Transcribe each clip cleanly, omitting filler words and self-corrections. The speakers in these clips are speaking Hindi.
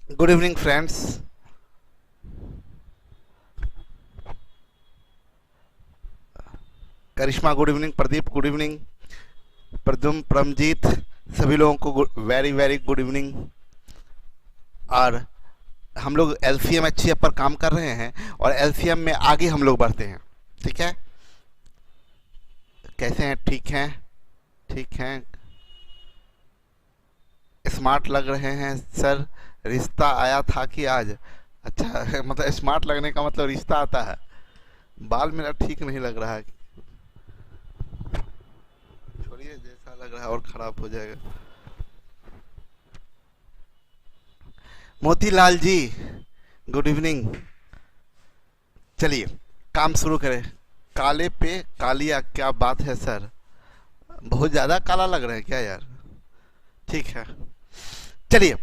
Good evening friends. Karishma good evening, Pradeep good evening, Pradyumna, Paramjit, सभी लोगों को वेरी वेरी गुड इवनिंग। और हम लोग एलसीएम एचसीएफ पर काम कर रहे हैं और एलसीएम में आगे हम लोग बढ़ते हैं। ठीक है, कैसे हैं? ठीक हैं, ठीक हैं, स्मार्ट लग रहे हैं सर। रिश्ता आया था कि आज? अच्छा मतलब स्मार्ट लगने का मतलब रिश्ता आता है। बाल मेरा ठीक नहीं लग रहा है, छोड़िए, जैसा लग रहा है और खराब हो जाएगा। मोतीलाल जी गुड इवनिंग। चलिए काम शुरू करें। काले पे कालिया, क्या बात है सर? बहुत ज़्यादा काला लग रहा है क्या यार? ठीक है, चलिए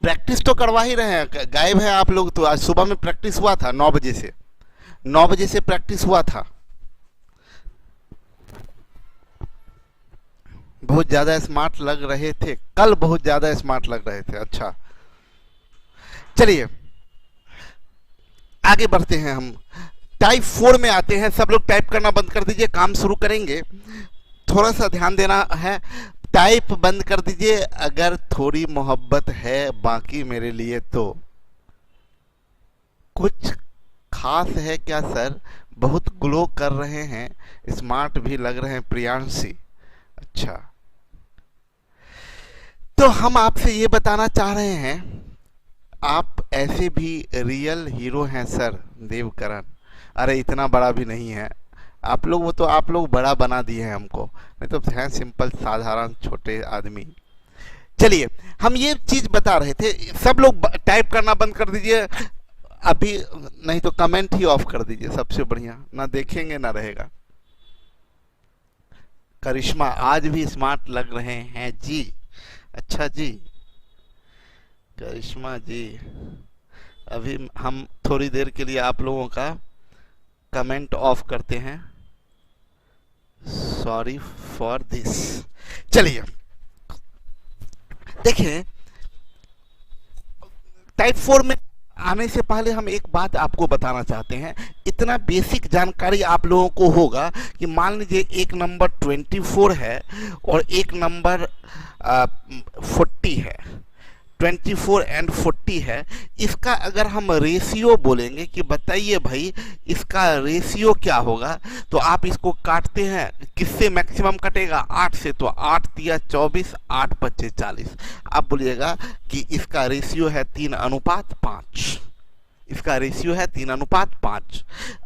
प्रैक्टिस तो करवा ही रहे हैं। गायब है आप लोग तो। आज सुबह में प्रैक्टिस हुआ था 9 बजे से, 9 बजे से प्रैक्टिस हुआ था। बहुत ज़्यादा स्मार्ट लग रहे थे कल, बहुत ज़्यादा स्मार्ट लग रहे थे। अच्छा चलिए आगे बढ़ते हैं। हम टाइप 4 में आते हैं। सब लोग टाइप करना बंद कर दीजिए, काम शुरू करेंगे। थोड़ा सा ध्यान देना है। टाइप बंद कर दीजिए अगर थोड़ी मोहब्बत है बाकी मेरे लिए तो। कुछ खास है क्या सर? बहुत ग्लो कर रहे हैं, स्मार्ट भी लग रहे हैं प्रियांशी। अच्छा, तो हम आपसे ये बताना चाह रहे हैं, आप ऐसे भी रियल हीरो हैं सर। देवकरण, अरे इतना बड़ा भी नहीं है आप लोग। वो तो आप लोग बड़ा बना दिए हैं हमको, नहीं तो हैं सिंपल साधारण छोटे आदमी। चलिए हम ये चीज बता रहे थे। सब लोग टाइप करना बंद कर दीजिए अभी, नहीं तो कमेंट ही ऑफ कर दीजिए, सबसे बढ़िया। ना देखेंगे ना रहेगा। करिश्मा आज भी स्मार्ट लग रहे हैं जी। अच्छा जी करिश्मा जी, अभी हम थोड़ी देर के लिए आप लोगों का कमेंट ऑफ करते हैं। Sorry for this. चलिए देखिए, टाइप 4 में आने से पहले हम एक बात आपको बताना चाहते हैं। इतना बेसिक जानकारी आप लोगों को होगा कि मान लीजिए एक नंबर 24 है और एक नंबर 40 है। 24 एंड 40 है। इसका अगर हम रेशियो बोलेंगे कि बताइए भाई इसका रेशियो क्या होगा, तो आप इसको काटते हैं, किससे मैक्सिमम कटेगा? 8 से। तो 8 तिया 24, 8 पच्चे 40। आप बोलिएगा कि इसका रेशियो है 3:5। इसका रेशियो है 3:5।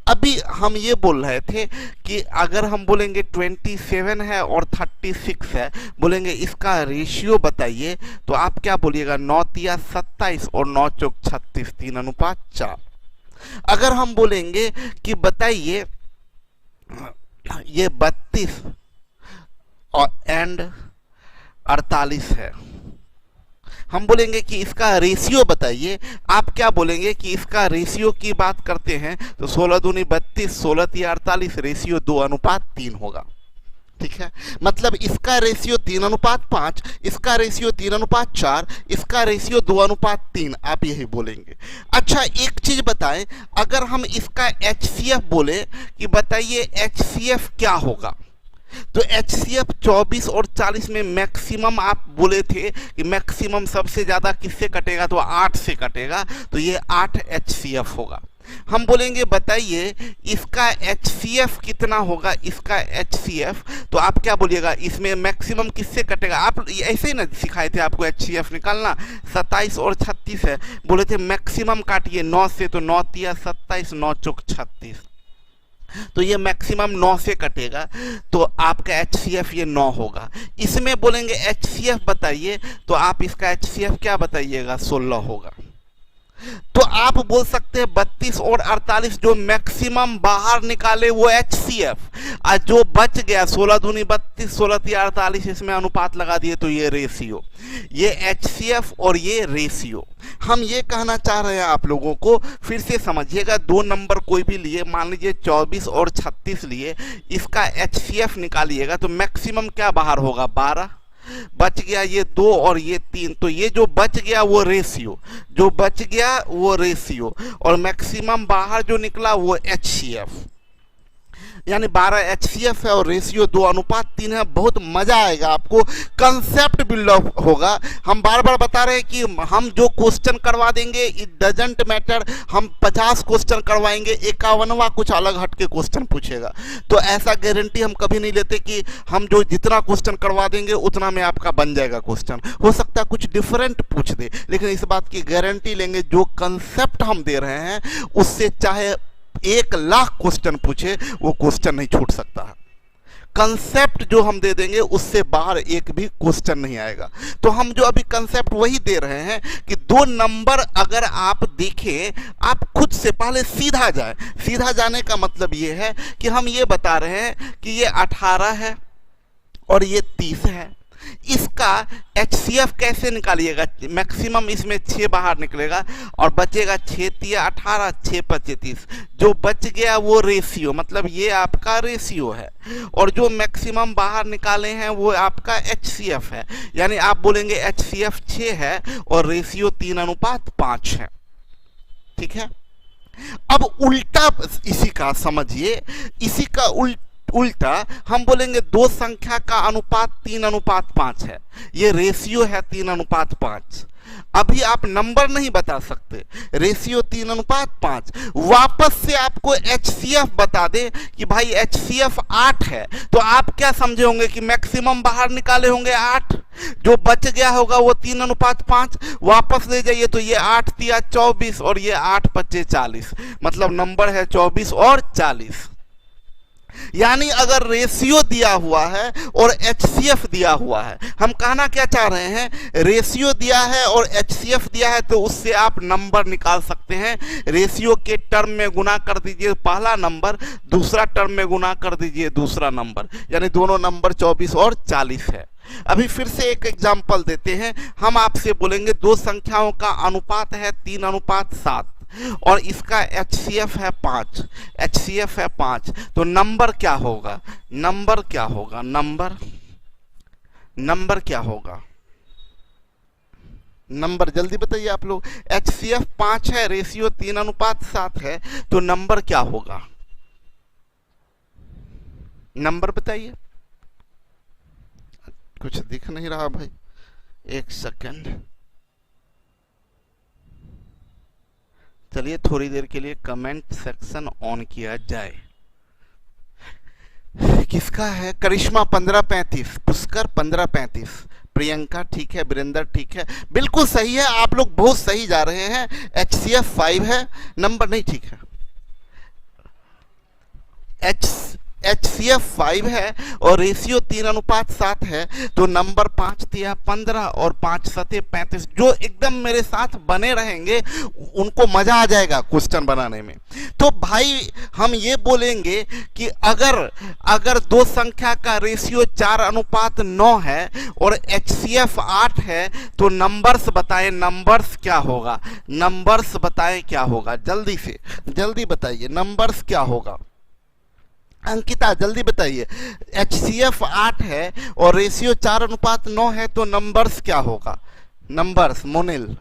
अभी हम ये बोल रहे थे कि अगर हम बोलेंगे 27 है और 36 है, बोलेंगे इसका रेशियो बताइए, तो आप क्या बोलिएगा? 9 तिया 27 और 9 चौक 36, 3:4। अगर हम बोलेंगे कि बताइए ये 32 और एंड 48 है, हम बोलेंगे कि इसका रेशियो बताइए। आप क्या बोलेंगे कि इसका रेशियो की बात करते हैं तो 16 दूनी 32, 16 तिया 48, रेशियो 2:3 होगा। ठीक है, मतलब इसका रेशियो 3:5, इसका रेशियो 3:4, इसका रेशियो 2:3। आप यही बोलेंगे। अच्छा एक चीज बताएं, अगर हम इसका एचसीएफ बोले कि बताइए एचसीएफ क्या होगा, तो एचसीएफ 24 और 40 में मैक्सिमम आप बोले थे कि मैक्सिमम सबसे ज़्यादा किससे कटेगा, तो 8 से कटेगा। तो ये 8 एचसीएफ होगा। हम बोलेंगे बताइए इसका एचसीएफ कितना होगा, इसका एचसीएफ, तो आप क्या बोलिएगा? इसमें मैक्सिमम किससे कटेगा? आप ऐसे ही ना सिखाए थे आपको एचसीएफ निकालना। 27 और 36 है, बोले थे मैक्सिमम काटिए 9 से, तो 9 तिया 27, 9 चौक 36। तो ये मैक्सिमम 9 से कटेगा, तो आपका एचसीएफ ये 9 होगा। इसमें बोलेंगे एचसीएफ बताइए, तो आप इसका एचसीएफ क्या बताइएगा? 16 होगा। तो आप बोल सकते हैं 32 और 48 जो मैक्सिमम बाहर निकाले वो एचसीएफ, और जो बच गया 16 दूनी 32, 16 तिया 48, इसमें अनुपात लगा दिए तो ये रेशियो। ये एचसीएफ और ये रेशियो। हम ये कहना चाह रहे हैं आप लोगों को, फिर से समझिएगा। 2 नंबर कोई भी लिए, मान लीजिए 24 और 36 लिए, इसका एचसीएफ निकालिएगा तो मैक्सिमम क्या बाहर होगा? 12। बच गया ये 2 और ये 3, तो ये जो बच गया वो रेशियो, जो बच गया वो रेशियो, और मैक्सिमम बाहर जो निकला वो HCF, यानी 12 HCF है और रेशियो 2:3 है। बहुत मजा आएगा आपको, कंसेप्ट बिल्डअप होगा। हम बार बार बता रहे हैं कि हम जो क्वेश्चन करवा देंगे इट डजेंट मैटर, हम 50 क्वेश्चन करवाएंगे, 51वां कुछ अलग हट के क्वेश्चन पूछेगा। तो ऐसा गारंटी हम कभी नहीं लेते कि हम जो जितना क्वेश्चन करवा देंगे उतना में आपका बन जाएगा क्वेश्चन। हो सकता है कुछ डिफरेंट पूछ दे, लेकिन इस बात की गारंटी लेंगे जो कंसेप्ट हम दे रहे हैं उससे चाहे 1,00,000 क्वेश्चन पूछे वो क्वेश्चन नहीं छूट सकता है। कंसेप्ट जो हम दे देंगे उससे बाहर एक भी क्वेश्चन नहीं आएगा। तो हम जो अभी कंसेप्ट वही दे रहे हैं कि 2 नंबर अगर आप देखें, आप खुद से पहले सीधा जाए। सीधा जाने का मतलब ये है कि हम ये बता रहे हैं कि ये 18 है और ये 30 है, इसका HCF कैसे निकालिएगा? मैक्सिमम इसमें 6 बाहर निकलेगा और बचेगा 6 तिया 18, 6 पचे 30। जो बच गया वो रेशियो, मतलब ये आपका रेशियो है, और जो मैक्सिमम बाहर निकाले हैं वो आपका HCF है। यानी आप बोलेंगे HCF 6 है और रेशियो 3:5 है। ठीक है, अब उल्टा इसी का समझिए, इसी का उल्टा हम बोलेंगे 2 संख्या का अनुपात 3:5 है, ये रेशियो है 3:5। अभी आप नंबर नहीं बता सकते, रेशियो 3:5। वापस से आपको HCF बता दे कि भाई HCF 8 है, तो आप क्या समझे होंगे कि मैक्सिमम बाहर निकाले होंगे 8, जो बच गया होगा वो 3:5। वापस ले जाइए तो ये 8 तिया 24 और ये 8 पचे 40, मतलब नंबर है 24 और 40। यानी अगर रेशियो दिया हुआ है और HCF दिया हुआ है, हम कहना क्या चाह रहे हैं, रेशियो दिया है और HCF दिया है तो उससे आप नंबर निकाल सकते हैं। रेशियो के टर्म में गुना कर दीजिए पहला नंबर, दूसरा टर्म में गुना कर दीजिए दूसरा नंबर, यानी दोनों नंबर 24 और 40 है। अभी फिर से एक एग्जाम्पल देते हैं। हम आपसे बोलेंगे 2 संख्याओं का अनुपात है 3:7 और इसका HCF है 5, HCF है 5, तो नंबर क्या होगा? नंबर क्या होगा? नंबर क्या होगा? नंबर जल्दी बताइए आप लोग। HCF 5 है, रेशियो 3:7 है, तो नंबर क्या होगा? नंबर बताइए। कुछ दिख नहीं रहा भाई, एक सेकंड, चलिए थोड़ी देर के लिए कमेंट सेक्शन ऑन किया जाए। किसका है? करिश्मा 1535, पुष्कर 1535, प्रियंका ठीक है, वीरेंद्र ठीक है, बिल्कुल सही है, आप लोग बहुत सही जा रहे हैं। HCF 5 है, नंबर नहीं ठीक है। HCF 5 है और रेशियो 3:7 है, तो नंबर 5 तिया 15 और 5 सते 35। जो एकदम मेरे साथ बने रहेंगे उनको मजा आ जाएगा क्वेश्चन बनाने में। तो भाई हम ये बोलेंगे कि अगर 2 संख्या का रेशियो 4:9 है और HCF 8 है, तो नंबर्स बताएं, नंबर्स क्या होगा? नंबर्स बताएं क्या होगा? जल्दी से जल्दी बताइए, नंबर्स क्या होगा? अंकिता जल्दी बताइए। HCF 8 है और रेशियो 4:9 है, तो नंबर्स क्या होगा? नंबर्स मोनिल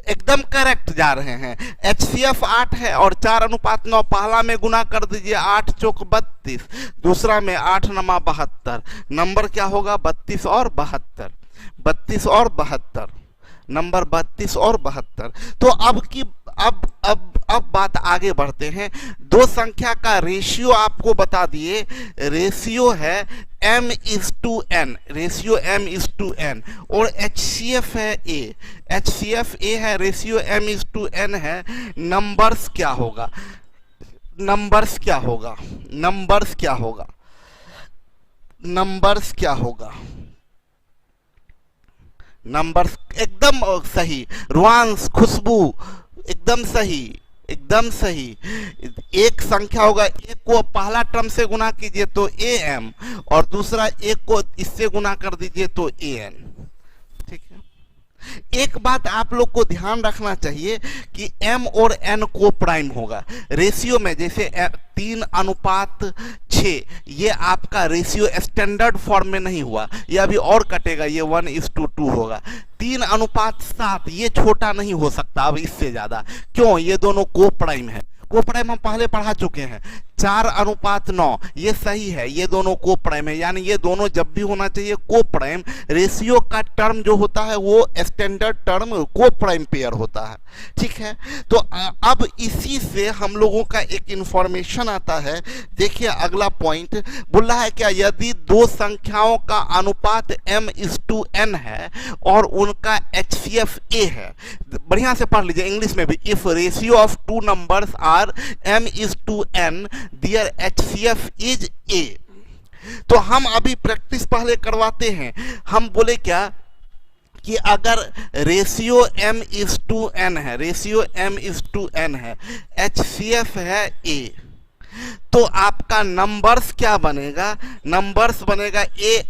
एकदम करेक्ट जा रहे हैं। HCF 8 है और 4:9, पहला में गुना कर दीजिए 8 चौक 32, दूसरा में 8 नमा 72, नंबर क्या होगा? 32 और 72, 32 और 72, नंबर 32 और 72। तो अब बात आगे बढ़ते हैं। 2 संख्या का रेशियो आपको बता दिए, रेशियो है m/n, रेशियो m/n, और HCF है a, HCF a है, रेशियो m/n है। नंबर्स क्या होगा? नंबर्स क्या होगा? नंबर्स क्या होगा? नंबर्स क्या होगा? नंबर्स एकदम सही। रुआंश, खुशबू एकदम सही, एकदम सही। एक संख्या होगा, एक को पहला टर्म से गुना कीजिए तो AM, और दूसरा एक को इससे गुना कर दीजिए तो AN। ठीक है, एक बात आप लोग को ध्यान रखना चाहिए कि m और n को प्राइम होगा रेशियो में, जैसे 3:6 ये आपका रेशियो स्टैंडर्ड फॉर्म में नहीं हुआ, ये अभी और कटेगा, ये 1:2 होगा। 3:7 ये छोटा नहीं हो सकता अब इससे ज्यादा, क्यों? ये दोनों को प्राइम है। को प्राइम हम पहले पढ़ा चुके हैं। 4:9 ये सही है, ये दोनों को प्राइम है, यानी ये दोनों जब भी होना चाहिए को प्राइम। रेशियो का टर्म जो होता है वो स्टैंडर्ड टर्म को प्राइम पेयर होता है, ठीक है। तो अब इसी से हम लोगों का एक इंफॉर्मेशन आता है। देखिए अगला पॉइंट बोल रहा है क्या, यदि दो संख्याओं का अनुपात m:n है और उनका HCF a है, बढ़िया से पढ़ लीजिए इंग्लिश में भी, if ratio of two numbers are m:n their HCF is a। तो हम अभी प्रैक्टिस पहले करवाते हैं। हम बोले क्या कि अगर रेशियो m:n है, रेशियो m:n है, HCF है a, तो आपका नंबर्स क्या बनेगा? नंबर्स बनेगा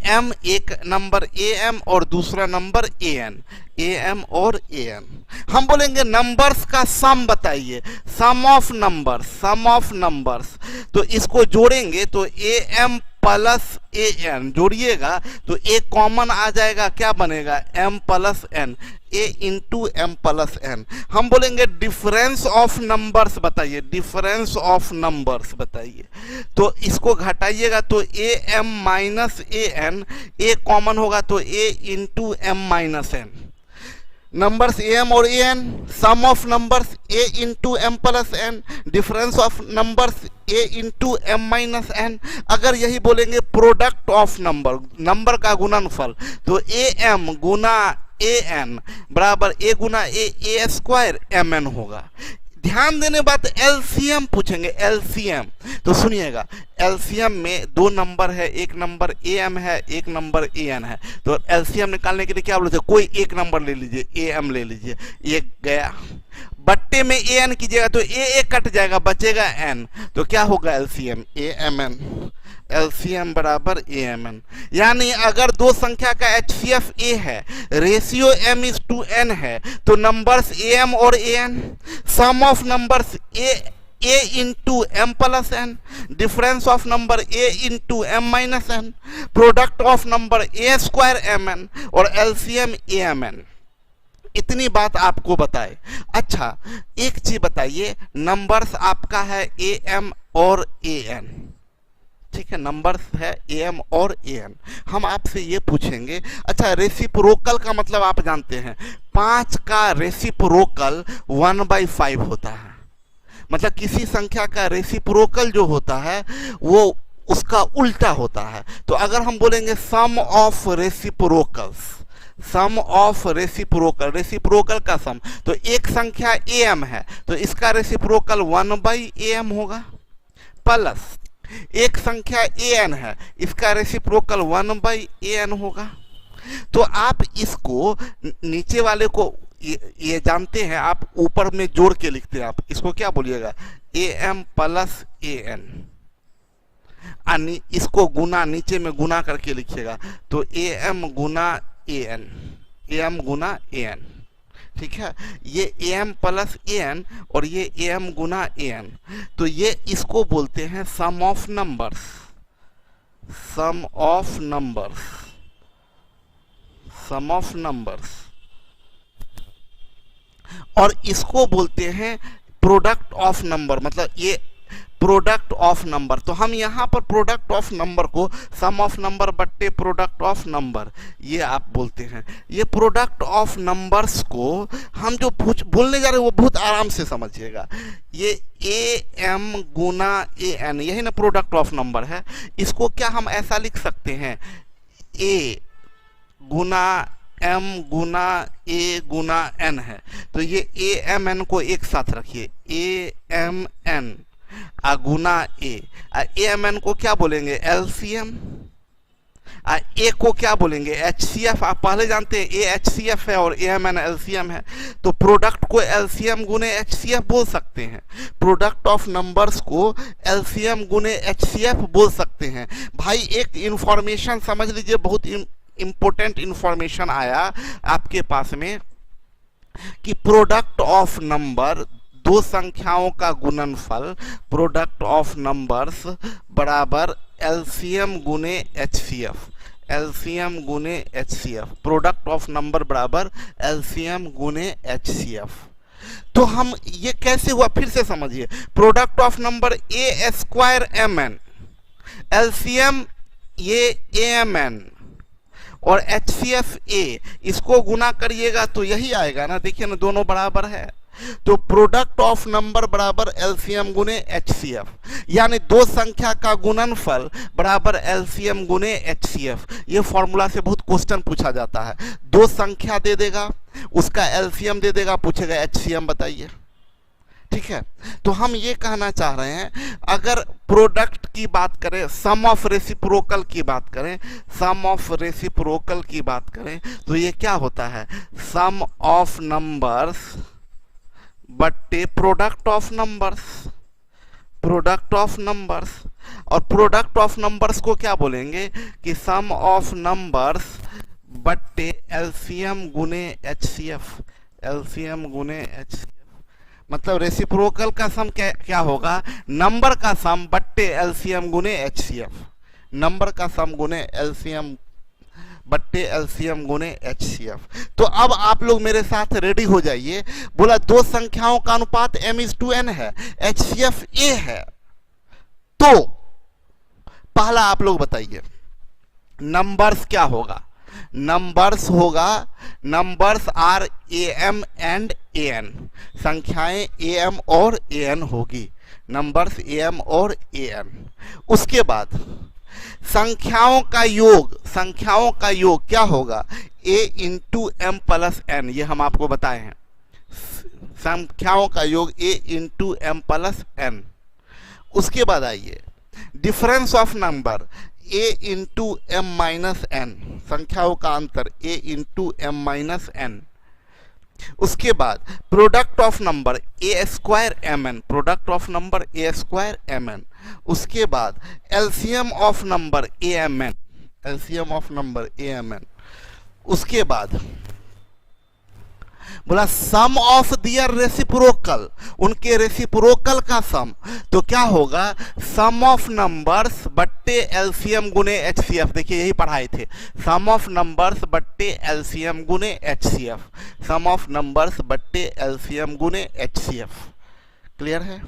am, एक नंबर am और दूसरा नंबर am और an। हम बोलेंगे नंबर्स का सम बताइए, सम ऑफ नंबर्स, तो इसको जोड़ेंगे तो am प्लस an जोड़िएगा तो a कॉमन आ जाएगा, क्या बनेगा? m plus n, a into m plus n। हम बोलेंगे डिफरेंस ऑफ नंबर्स बताइए, डिफरेंस ऑफ नंबर्स बताइए, तो इसको घटाइएगा तो am minus an, a common होगा तो a into m minus n। Numbers am और an, sum of numbers a into m plus n, difference of numbers a into m minus n। अगर यही बोलेंगे प्रोडक्ट ऑफ नंबर का गुणनफल, तो am गुना an बराबर a Guna a square mn होगा। ध्यान देने बात, एलसीएम पूछेंगे, एलसीएम तो सुनिएगा, एलसीएम में दो नंबर है, एक नंबर am है, एक नंबर an है, तो एलसीएम निकालने के लिए क्या बोलते हैं, कोई एक नंबर ले लीजिए, am ले लीजिए, एक गया, बट्टे में an कीजिएगा तो a कट जाएगा, बचेगा n, तो क्या होगा एलसीएम amn, एलसीएम बराबर amn। यानी अगर दो संख्या का HCF a है, रेशियो m:n है, तो नंबर्स am और an, sum of numbers a into m plus n, difference of number a into m minus n, product of number a square mn और एलसीएम amn। इतनी बात आपको बताए। अच्छा एक चीज बताइए, नंबर्स आपका है am और an, ठीक है, नंबर्स है am और an। हम आपसे ये पूछेंगे, अच्छा रेसिप्रोकल का मतलब आप जानते हैं, 5 का रेसिप्रोकल 1/5 होता है, मतलब किसी संख्या का रेसिप्रोकल जो होता है वो उसका उल्टा होता है। तो अगर हम बोलेंगे sum of reciprocals, sum of reciprocal का सम, तो एक संख्या am है तो इसका रेसिप्रोकल 1/am होगा, प्लस एक संख्या an है, इसका रेसिप्रोकल 1/an होगा। तो आप इसको नीचे वाले को ये जानते हैं, आप ऊपर में जोड़ के लिखते हैं, आप इसको क्या बोलिएगा, am प्लस an, इसको गुना नीचे में गुना करके लिखिएगा तो am गुना an, am गुना an, ठीक है, ये am प्लस an और ये am गुना an, तो ये इसको बोलते हैं sum of numbers, sum of numbers, sum of numbers, और इसको बोलते हैं प्रोडक्ट ऑफ नंबर, मतलब ये प्रोडक्ट ऑफ नंबर। तो हम यहाँ पर प्रोडक्ट ऑफ नंबर को सम ऑफ नंबर बट्टे प्रोडक्ट ऑफ नंबर ये आप बोलते हैं। ये प्रोडक्ट ऑफ नंबर्स को हम जो बोलने जा रहे हैं वो बहुत आराम से समझिएगा, ये am गुना an यही ना प्रोडक्ट ऑफ नंबर है। इसको क्या हम ऐसा लिख सकते हैं, a Guna m Guna a Guna n है, तो ये amn को एक साथ रखिए, amn गुना amn को क्या बोलेंगे, एलसीएम, a को क्या बोलेंगे, HCF। आप पहले जानते हैं a HCF है और amn एलसीएम है, तो प्रोडक्ट को एलसीएम गुने HCF बोल सकते हैं, प्रोडक्ट ऑफ नंबर्स को एलसीएम गुने HCF बोल सकते हैं। भाई एक इंफॉर्मेशन समझ लीजिए, बहुत इंपॉर्टेंट इंफॉर्मेशन आया आपके पास में, कि प्रोडक्ट ऑफ नंबर, दो संख्याओं का गुणनफल, प्रोडक्ट ऑफ नंबर्स बराबर एलसीएम गुने एचसीएफ, एलसीएम गुने एचसीएफ, प्रोडक्ट ऑफ नंबर बराबर एलसीएम गुने एचसीएफ। तो हम ये कैसे हुआ फिर से समझिए, product of number a square m n, LCM ये ए एम एन और एच सी एफ ए, इसको गुना करिएगा तो यही आएगा ना, देखिए ना दोनों बराबर है। तो प्रोडक्ट ऑफ नंबर बराबर एलसीएम गुने एच सी एफ, यानी दो संख्या का गुणनफल बराबर एलसीएम गुने एच सी एफ। ये फॉर्मूला से बहुत क्वेश्चन पूछा जाता है, दो संख्या दे देगा, उसका एलसीएम दे देगा, पूछेगा एचसीएम बताइए, ठीक है। तो हम ये कहना चाह रहे हैं, अगर प्रोडक्ट की बात करें, सम ऑफ रेसिप्रोकल की बात करें, सम ऑफ रेसिप्रोकल की बात करें, तो ये क्या होता है, सम ऑफ नंबर्स बट्टे product of numbers, product of numbers. और प्रोडक्ट ऑफ नंबर्स को क्या बोलेंगे कि सम ऑफ नंबर्स बट्टे एलसीएम गुने एचसीएफ, एलसीएम गुने एचसीएफ। मतलब रेसिप्रोकल का सम क्या होगा, नंबर का सम बट्टे एलसीएम गुने एचसीएफ, नंबर का सम गुने एलसीएम बट्टे एलसीएम गुने एचसीएफ। तो अब आप लोग मेरे साथ रेडी हो जाइए। बोला दो संख्याओं का अनुपात m/n है, एचसीएफ ए है, तो पहला आप लोग बताइए नंबर्स क्या होगा, नंबर्स होगा, numbers are a m and a n, संख्याएं ए एम और ए एन होगी, नंबर्स ए एम और ए एन। उसके बाद संख्याओं का योग, संख्याओं का योग क्या होगा, a into m plus n, ये हम आपको बताए हैं, संख्याओं का योग a into m plus n. उसके बाद आइए difference of number a into m minus n, संख्याओं का अंतर a into m minus n. उसके बाद product of number a square m n, product of number a square m n. उसके बाद LCM of number a m n, LCM of number a m n. उसके बाद बोला सम ऑफ दियर रेसिप्रोकल, उनके रेसिप्रोकल का सम, तो क्या होगा सम ऑफ नंबर्स बट्टे एलसीएम गुने एचसीएफ। देखिए यही पढ़ाए थे, सम ऑफ नंबर्स बट्टे एलसीएम गुने एचसीएफ, सम ऑफ नंबर्स बट्टे एलसीएम गुने एचसीएफ। क्लियर है।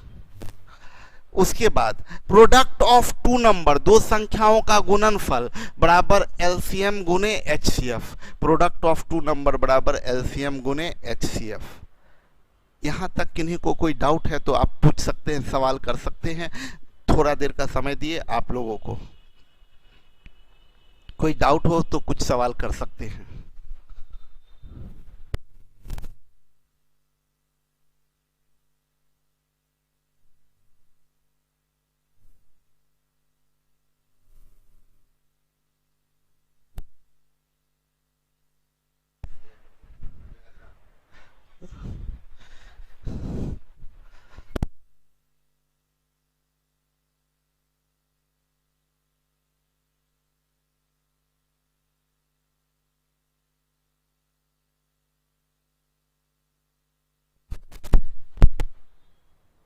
उसके बाद प्रोडक्ट ऑफ टू नंबर, दो संख्याओं का गुणनफल बराबर एलसीएम गुने HCF, product of two number बराबर एलसीएम गुने एचसीएफ। यहां तक किन्हीं को कोई डाउट है तो आप पूछ सकते हैं, सवाल कर सकते हैं, थोड़ा देर का समय दिए आप लोगों को, कोई डाउट हो तो कुछ सवाल कर सकते हैं।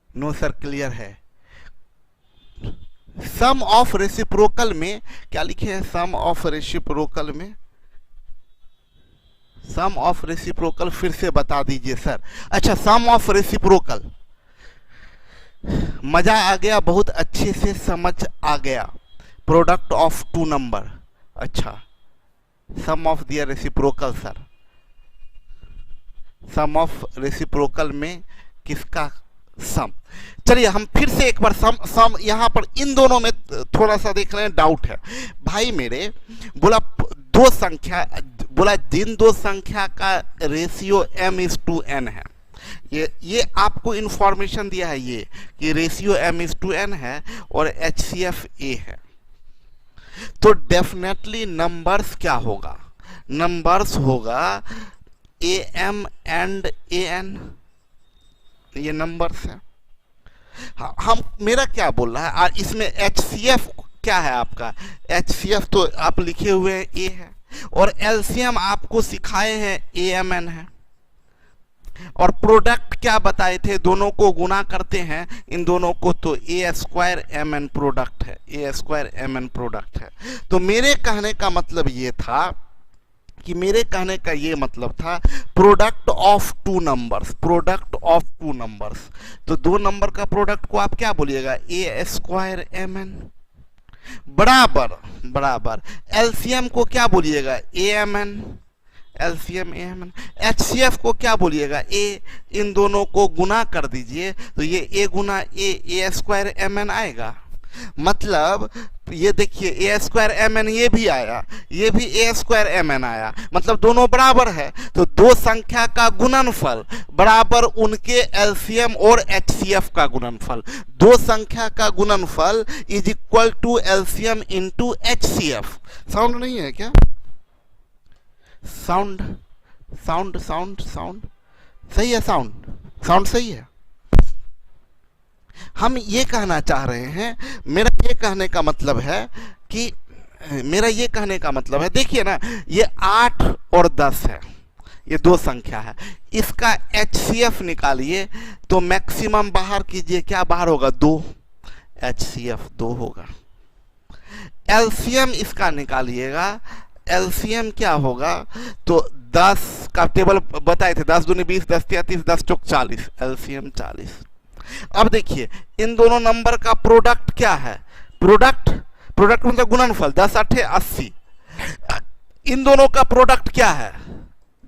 नो सर क्लियर है। सम ऑफ रेसिप्रोकल में क्या लिखे हैं, सम ऑफ रेसिप्रोकल में, सम ऑफ रेसिप्रोकल फिर से बता दीजिए सर। अच्छा सम ऑफ रेसिप्रोकल, मजा आ गया, बहुत अच्छे से समझ आ गया। प्रोडक्ट ऑफ टू नंबर, अच्छा sum of their reciprocal sir, sum of reciprocal में किसका सम। चलिए हम फिर से एक बार सम यहाँ पर इन दोनों में थोड़ा सा देख रहे हैं, डाउट है भाई मेरे। बोला दो संख्या, बोला जिन दो संख्या का रेशियो m/n है, ये आपको इंफॉर्मेशन दिया है ये कि रेशियो m/n है और HCF A है, तो डेफिनेटली नंबर्स क्या होगा, नंबर्स होगा AM एंड AN, ये नंबर्स है। हम मेरा क्या बोल रहा है, इसमें HCF क्या है आपका, HCF तो आप लिखे हुए हैं A है, और LCM आपको सिखाए हैं AMN है, और प्रोडक्ट क्या बताए थे, दोनों को गुना करते हैं इन दोनों को तो ए स्क्वायर एम एन प्रोडक्ट है, ए स्क्वायर एम एन प्रोडक्ट है। तो मेरे कहने का मतलब ये था कि मेरे कहने का ये मतलब था product of two numbers, product of two numbers. तो दो नंबर का प्रोडक्ट को आप क्या बोलिएगा, ए स्क्वायर एम एन बराबर बराबर एलसीएम को क्या बोलिएगा, a m n, LCM a m n. HCF को क्या बोलिएगा, ए। इन दोनों को गुना कर दीजिए तो ये ए गुना ए स्क्वायर एम एन आएगा। मतलब ये देखिए ए स्क्वायर एम एन ये भी आया, ये भी ए स्क्वायर एम एन आया, मतलब दोनों बराबर है। तो दो संख्या का गुणनफल बराबर उनके एलसीएम और एचसीएफ का गुणनफल। दो संख्या का गुणनफल is equal to LCM into HCF. Sound नहीं है क्या, साउंड साउंड साउंड साउंड सही है, साउंड साउंड सही है। हम ये कहना चाह रहे हैं, मेरा ये कहने का मतलब है कि मेरा ये कहने का मतलब है, देखिए ना ये 8 और 10 है, ये दो संख्या है, इसका एचसीएफ निकालिए तो मैक्सिमम बाहर कीजिए, क्या बाहर होगा, 2, एचसीएफ 2 होगा। एलसीएम इसका निकालिएगा, एलसीएम क्या होगा, तो 10 का टेबल बताए थे, 10 दूनी 20, 10 तिया 30, 10 चौक 40, एलसीएम 40। अब देखिए इन दोनों नंबर का प्रोडक्ट क्या है, प्रोडक्ट प्रोडक्ट मतलब गुणनफल, 10 8 80। इन दोनों का प्रोडक्ट क्या है,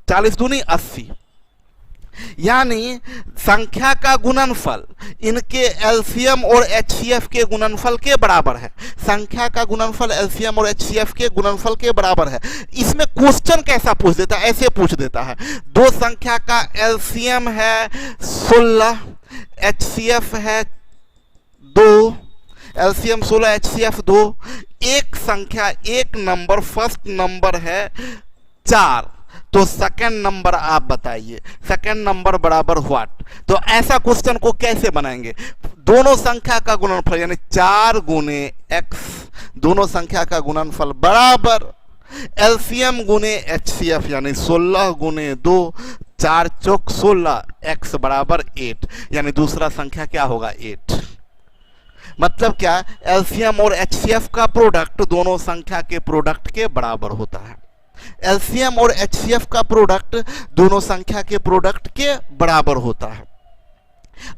40 दूनी 80। यानी संख्या का गुणनफल इनके एलसीएम और एचसीएफ के गुणनफल के बराबर है। संख्या का गुणनफल एलसीएम और एचसीएफ के गुणनफल के बराबर है। इसमें क्वेश्चन कैसा पूछ देता है, ऐसे पूछ देता है, दो संख्या का एलसीएम है 16, एचसीएफ है 2, एलसीएम 16 एचसीएफ 2। एक संख्या, एक नंबर, फर्स्ट नंबर है 4, तो सेकंड नंबर आप बताइए, सेकंड नंबर बराबर व्हाट। तो ऐसा क्वेश्चन को कैसे बनाएंगे, दोनों संख्या का गुणनफल यानी 4 गुने x, दोनों संख्या का गुणनफल बराबर एलसीएम गुने एचसीएफ यानी 16 गुने 2, 4 चौक 16, x बराबर 8, यानी दूसरा संख्या क्या होगा, 8। मतलब क्या, एलसीएम और एचसीएफ का प्रोडक्ट दोनों संख्या के प्रोडक्ट के बराबर होता है। एलसीएम और एचसीएफ का प्रोडक्ट दोनों संख्या के प्रोडक्ट के बराबर होता है।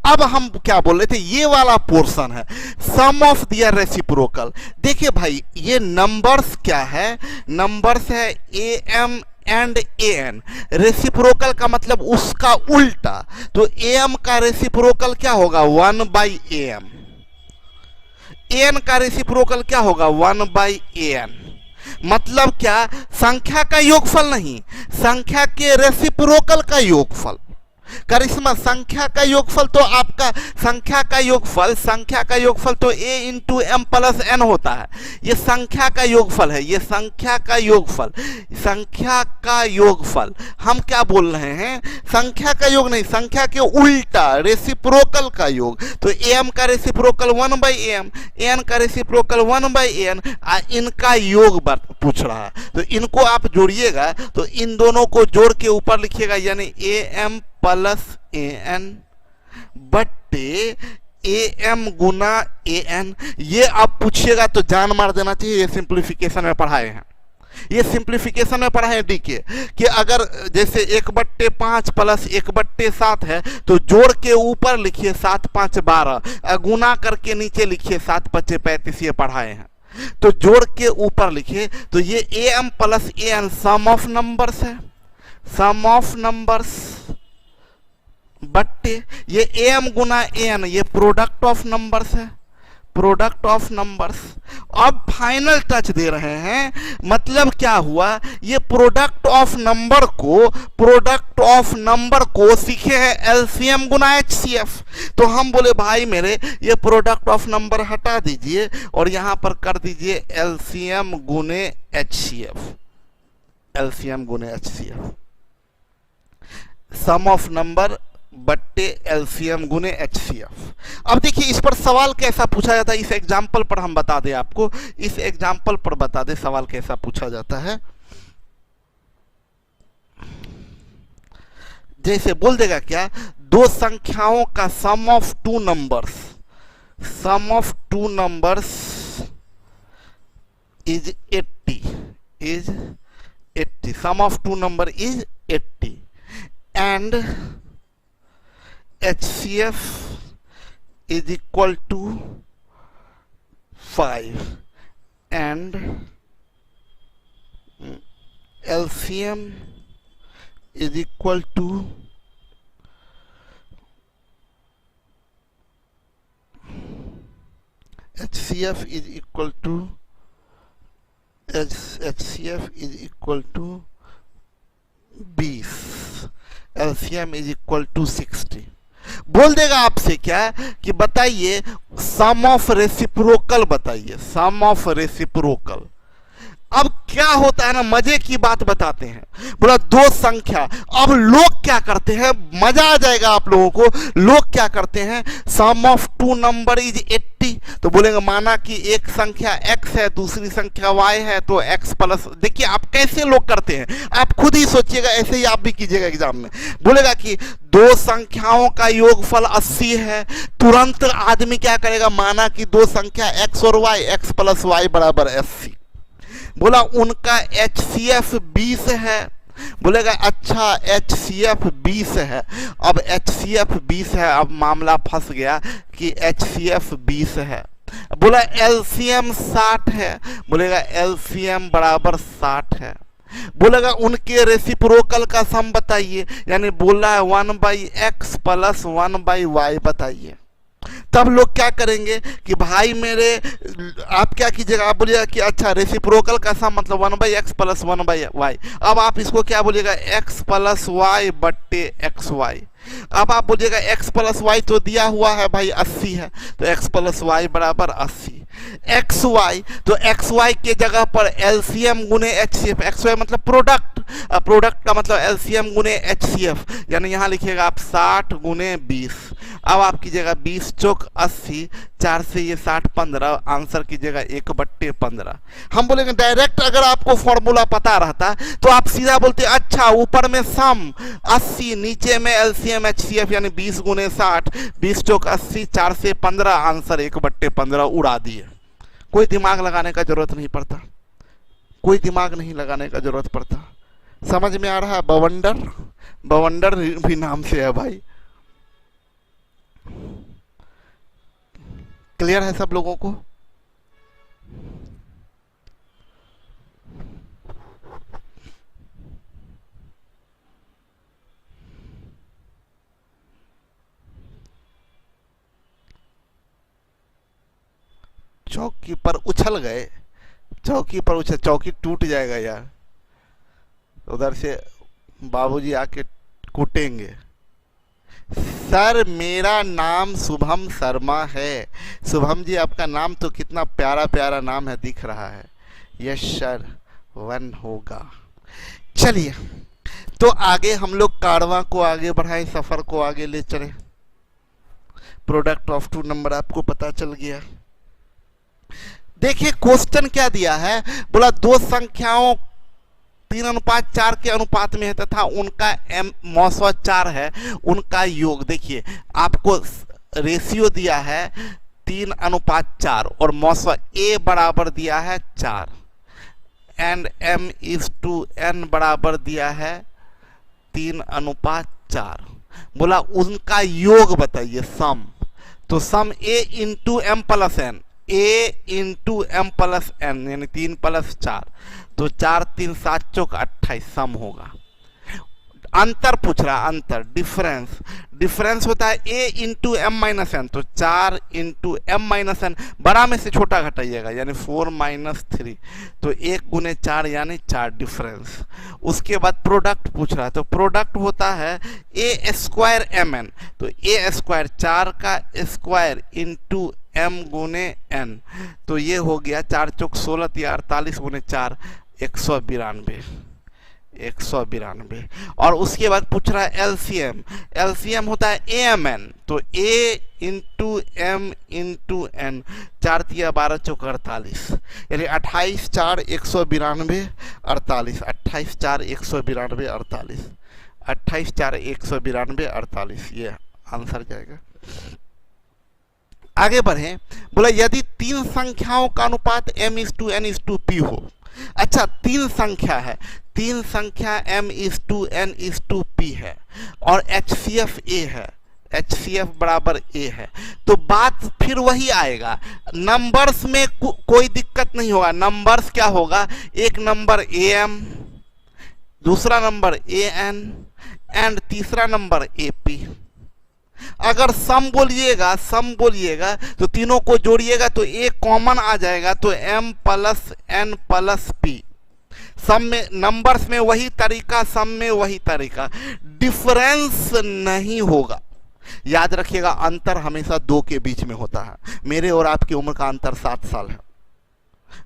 अब हम क्या बोल रहे थे, ये वाला पोर्शन है सम ऑफ दियर रेसिप्रोकल। देखिए भाई ये नंबर्स क्या है, नंबर्स है a m and a n. Reciprocal का मतलब उसका उल्टा, तो ए एम का रेसिप्रोकल क्या होगा, 1/am। ए एन का रेसिप्रोकल क्या होगा, 1/an। मतलब क्या, संख्या का योगफल नहीं, संख्या के रेसिप्रोकल का योगफल। करिश्मा संख्या का योगफल तो आपका संख्या का योगफल तो a into m plus n होता है। ये संख्या का योगफल है, ये संख्या का योगफल, संख्या का योगफल। हम क्या बोल रहे हैं, संख्या का योग नहीं, संख्या के उल्टा रेसिप्रोकल का योग। तो am का रेसिप्रोकल 1/am, an का रेसिप्रोकल 1/an, इनका योग पूछ रहा है। तो इनको आप जोड़िएगा तो इन दोनों को जोड़ के ऊपर लिखिएगा, यानी am प्लस an बट्टे am गुना an। ये आप पूछिएगा तो जान मार देना चाहिए, ये सिंप्लीफिकेशन में पढ़ाए हैं, ये सिंप्लीफिकेशन में पढ़ाए हैं डीके कि अगर जैसे 1/5 प्लस 1/7 है तो जोड़ के ऊपर लिखिए 7 5 12, गुना करके नीचे लिखिए 7 5 35, ये पढ़ाए हैं। तो जोड़ के ऊपर लिखिए तो ये am plus an sum of numbers है, सम ऑफ नंबर्स बट्टे ये am गुना an ये प्रोडक्ट ऑफ नंबर्स है, प्रोडक्ट ऑफ नंबर्स। अब फाइनल टच दे रहे हैं, मतलब क्या हुआ, ये प्रोडक्ट ऑफ नंबर को सीखे हैं एलसीएम गुना एचसीएफ। तो हम बोले भाई मेरे ये प्रोडक्ट ऑफ नंबर हटा दीजिए और यहां पर कर दीजिए एलसीएम गुने एचसीएफ, एलसीएम गुने एचसीएफ, सम ऑफ नंबर बट्टे एलसीएम गुने एचसीएफ। अब देखिए इस पर सवाल कैसा पूछा जाता है, इस एग्जाम्पल पर हम बता दें आपको, इस एग्जाम्पल पर बता दें सवाल कैसा पूछा जाता है। जैसे बोल देगा क्या, दो संख्याओं का sum of two numbers, sum of two numbers is 80, is 80, sum of two number is 80 and HCF is equal to 5 and LCM is equal to HCF is equal to HCF is equal to 20, LCM is equal to 60। बोल देगा आपसे क्या कि बताइए सम ऑफ रेसिप्रोकल, बताइए सम ऑफ रेसिप्रोकल। अब क्या होता है ना, मजे की बात बताते हैं, बोला दो संख्या। अब लोग क्या करते हैं, मजा आ जाएगा आप लोगों को, लोग क्या करते हैं, sum of two number is 80, तो बोलेंगे माना कि एक संख्या x है दूसरी संख्या y है तो x प्लस, देखिए आप कैसे लोग करते हैं, आप खुद ही सोचिएगा, ऐसे ही आप भी कीजिएगा एग्जाम में। बोलेगा कि दो संख्याओं का योगफल 80 है, तुरंत आदमी क्या करेगा, माना कि दो संख्या x और y, x प्लस y बराबर 80, बोला उनका HCF 20 है। बोलेगा अच्छा HCF 20 है, अब HCF 20 है, अब मामला फंस गया कि HCF 20 है। बोला LCM 60 है, बोलेगा LCM बराबर 60 है। बोलेगा उनके रेसिप्रोकल का सम बताइए, यानी बोला है 1/x प्लस 1/y बताइए। तब लोग क्या करेंगे कि भाई मेरे, आप क्या कीजिएगा, आप बोलिएगा कि अच्छा रेसिप्रोकल का सम मतलब 1/x प्लस 1/y। अब आप इसको क्या बोलिएगा, x प्लस y बट्टे xy। अब आप बोलिएगा x प्लस y तो दिया हुआ है भाई 80 है, तो x प्लस y बराबर 80। xy, तो xy के जगह पर LCM गुने HCF, xy मतलब प्रोडक्ट, प्रोडक्ट का मतलब LCM गुने HCF, यानी यहाँ लिखिएगा आप 60 गुने 20। अब आप कीजिएगा 20 चौक 80, 4 से ये 60 15, आंसर कीजिएगा 1/15। हम बोलेंगे डायरेक्ट अगर आपको फॉर्मूला पता रहता तो आप सीधा बोलते अच्छा ऊपर में सम 80, नीचे में LCM HCF यानी 20 गुने 60, 20 चौक 80, 4 से 15, आंसर 1/15 उड़ा दिए। कोई दिमाग लगाने का जरूरत नहीं पड़ता, कोई दिमाग नहीं लगाने का जरूरत पड़ता। समझ में आ रहा है, बवंडर, बवंडर भी नाम से है भाई। क्लियर है सब लोगों को? चौकी पर उछल गए, चौकी पर उछल, चौकी टूट जाएगा यार, उधर से बाबूजी आके कूटेंगे। सर मेरा नाम शुभम शर्मा है। शुभम जी आपका नाम तो कितना प्यारा प्यारा नाम है, दिख रहा है। यस सर, 1 होगा। चलिए तो आगे हम लोग कारवां को आगे बढ़ाएं, सफर को आगे ले चले। प्रोडक्ट ऑफ टू नंबर आपको पता चल गया। देखिए क्वेश्चन क्या दिया है, बोला दो संख्याओं 3:4 के अनुपात में है तथा उनका मौसवा 4 है, उनका योग। देखिए आपको रेशियो दिया है 3:4 और मौसवा a बराबर दिया है 4 एंड m/n बराबर दिया है 3:4। बोला उनका योग बताइए, सम। तो सम a into m plus n, a into m plus n यानी 3 + 4, तो 4 3 7 चौक 28 सम होगा। अंतर पूछ रहा, अंतर, डिफरेंस। डिफरेंस होता है a into m minus n, तो 4 इंटू m माइनस n, बड़ा में से छोटा घटाइएगा यानी 4 - 3, तो 1 गुने 4 यानी 4 डिफरेंस। उसके बाद प्रोडक्ट पूछ रहा है, तो प्रोडक्ट होता है a² mn, तो a² 4 का स्क्वायर इंटू m गुने n, तो ये हो गया 4 चौक 16 या 48 गुने 4 192, 192। और उसके बाद पूछ रहा है एलसीएम। एलसीएम होता है amn, तो a into m into n, 4 × 12 चौक 48, यानी 28 4 192 48, 28 4 192 48। 28 4 192 48, ये आंसर जाएगा। आगे बढ़े, बोला यदि तीन संख्याओं का अनुपात m:n:p हो। अच्छा, तीन संख्या है, तीन संख्या m:n:p है और HCF A है, HCF बराबर A है, तो बात फिर वही आएगा। नंबर्स में कोई दिक्कत नहीं होगा। नंबर्स क्या होगा, एक नंबर AM, दूसरा नंबर AN एंड तीसरा नंबर AP। अगर सम बोलिएगा, सम बोलिएगा तो तीनों को जोड़िएगा तो एक कॉमन आ जाएगा, तो m+n+p। सम में, नंबर्स में वही तरीका, सम में वही तरीका, डिफरेंस नहीं होगा। याद रखिएगा, अंतर हमेशा दो के बीच में होता है। मेरे और आपकी उम्र का अंतर 7 साल है,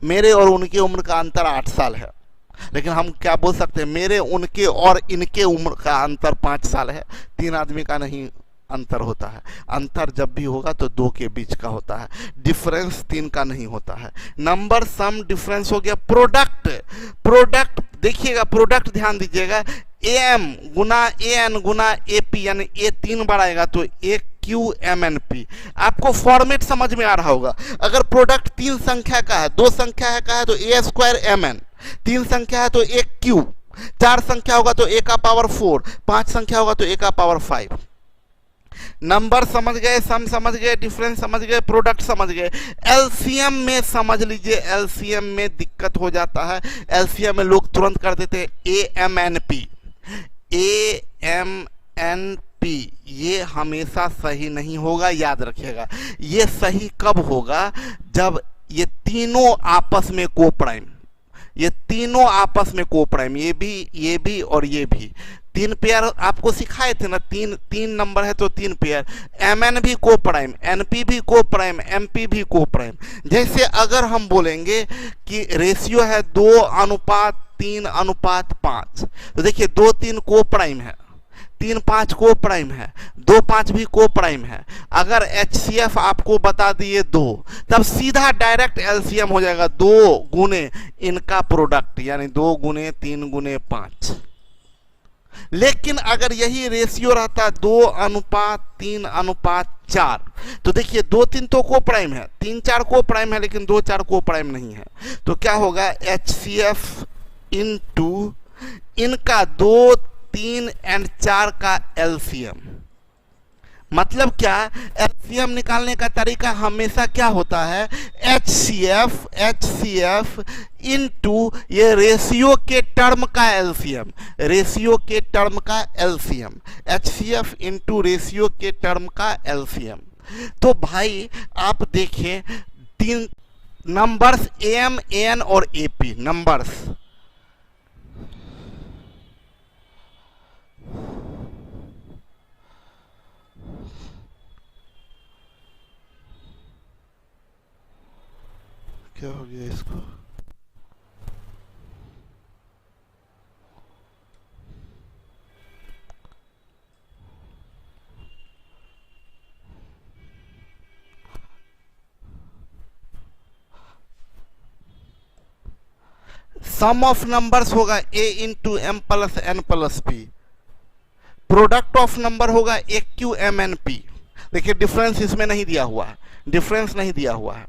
मेरे और उनकी उम्र का अंतर 8 साल है, लेकिन हम क्या बोल सकते हैं, मेरे, उनके और इनके उम्र का अंतर 5 साल है। 3 आदमी का नहीं अंतर होता है। अंतर जब भी होगा तो दो के बीच का होता है, डिफरेंस 3 का नहीं होता है। नंबर सम डिफरेंस हो गया। प्रोडक्ट, प्रोडक्ट देखिएगा, प्रोडक्ट ध्यान दीजिएगा, AM गुना AN गुना AP, यानी A 3 बार आएगा तो AQMNP। आपको फॉर्मेट समझ में आ रहा होगा। अगर प्रोडक्ट तीन संख्या का है, दो संख्या का है तो A²MN, तीन संख्या है तो AQ, चार संख्या होगा तो A का पावर 4, पांच संख्या होगा तो A का पावर 5। नंबर समझ गए, सम समझ गए, डिफरेंस समझ गए, प्रोडक्ट समझ गए। एलसीएम में समझ लीजिए, एलसीएम में दिक्कत हो जाता है। एलसीएम में लोग तुरंत कर देते हैं AMNP, AMNP। ये हमेशा सही नहीं होगा, याद रखिएगा। ये सही कब होगा, जब ये तीनों आपस में कोप्राइम, ये तीनों आपस में कोप्राइम, ये भी और ये भी। तीन पेयर आपको सिखाए थे ना, तीन नंबर है तो तीन पेयर। MN भी को प्राइम, NP भी को प्राइम, MP भी को प्राइम। जैसे अगर हम बोलेंगे कि रेशियो है 2:3:5, तो देखिए 2 3 को प्राइम है, 3 5 को प्राइम है, 2 5 भी को प्राइम है। अगर HCF आपको बता दिए 2, तब सीधा डायरेक्ट LCM हो जाएगा 2 गुने इनका प्रोडक्ट, यानी 2 गुने 3 गुने 5। लेकिन अगर यही रेशियो रहता 2:3:4, तो देखिए 2 3 तो को प्राइम है, 3 4 को प्राइम है, लेकिन 2 4 को प्राइम नहीं है। तो क्या होगा, HCF इंटू इनका 2 3 एंड 4 का LCM। मतलब क्या, एलसीएम निकालने का तरीका हमेशा क्या होता है, HCF इनटू ये रेशियो के टर्म का एलसीएम, रेशियो के टर्म का एलसीएम, HCF इनटू रेशियो के टर्म का एलसीएम। तो भाई आप देखें, तीन नंबर्स AM AN और AP नंबर्स, क्या हो गया इसको, सम ऑफ नंबर्स होगा A into M plus N plus P, product of number होगा AQMNP। देखिए डिफरेंस इसमें नहीं दिया हुआ है, डिफरेंस नहीं दिया हुआ है।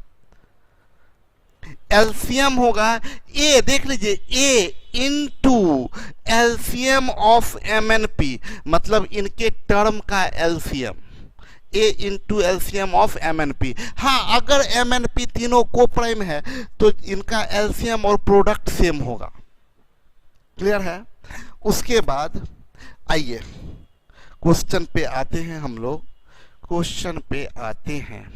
एलसीएम होगा A, देख लीजिए A into LCM of MNP, मतलब इनके टर्म का LCM, A into LCM of MNP। हाँ, अगर MNP तीनों को प्राइम है तो इनका एलसीएम और प्रोडक्ट सेम होगा। क्लियर है। उसके बाद आइए क्वेश्चन पे आते हैं, हम लोग क्वेश्चन पे आते हैं।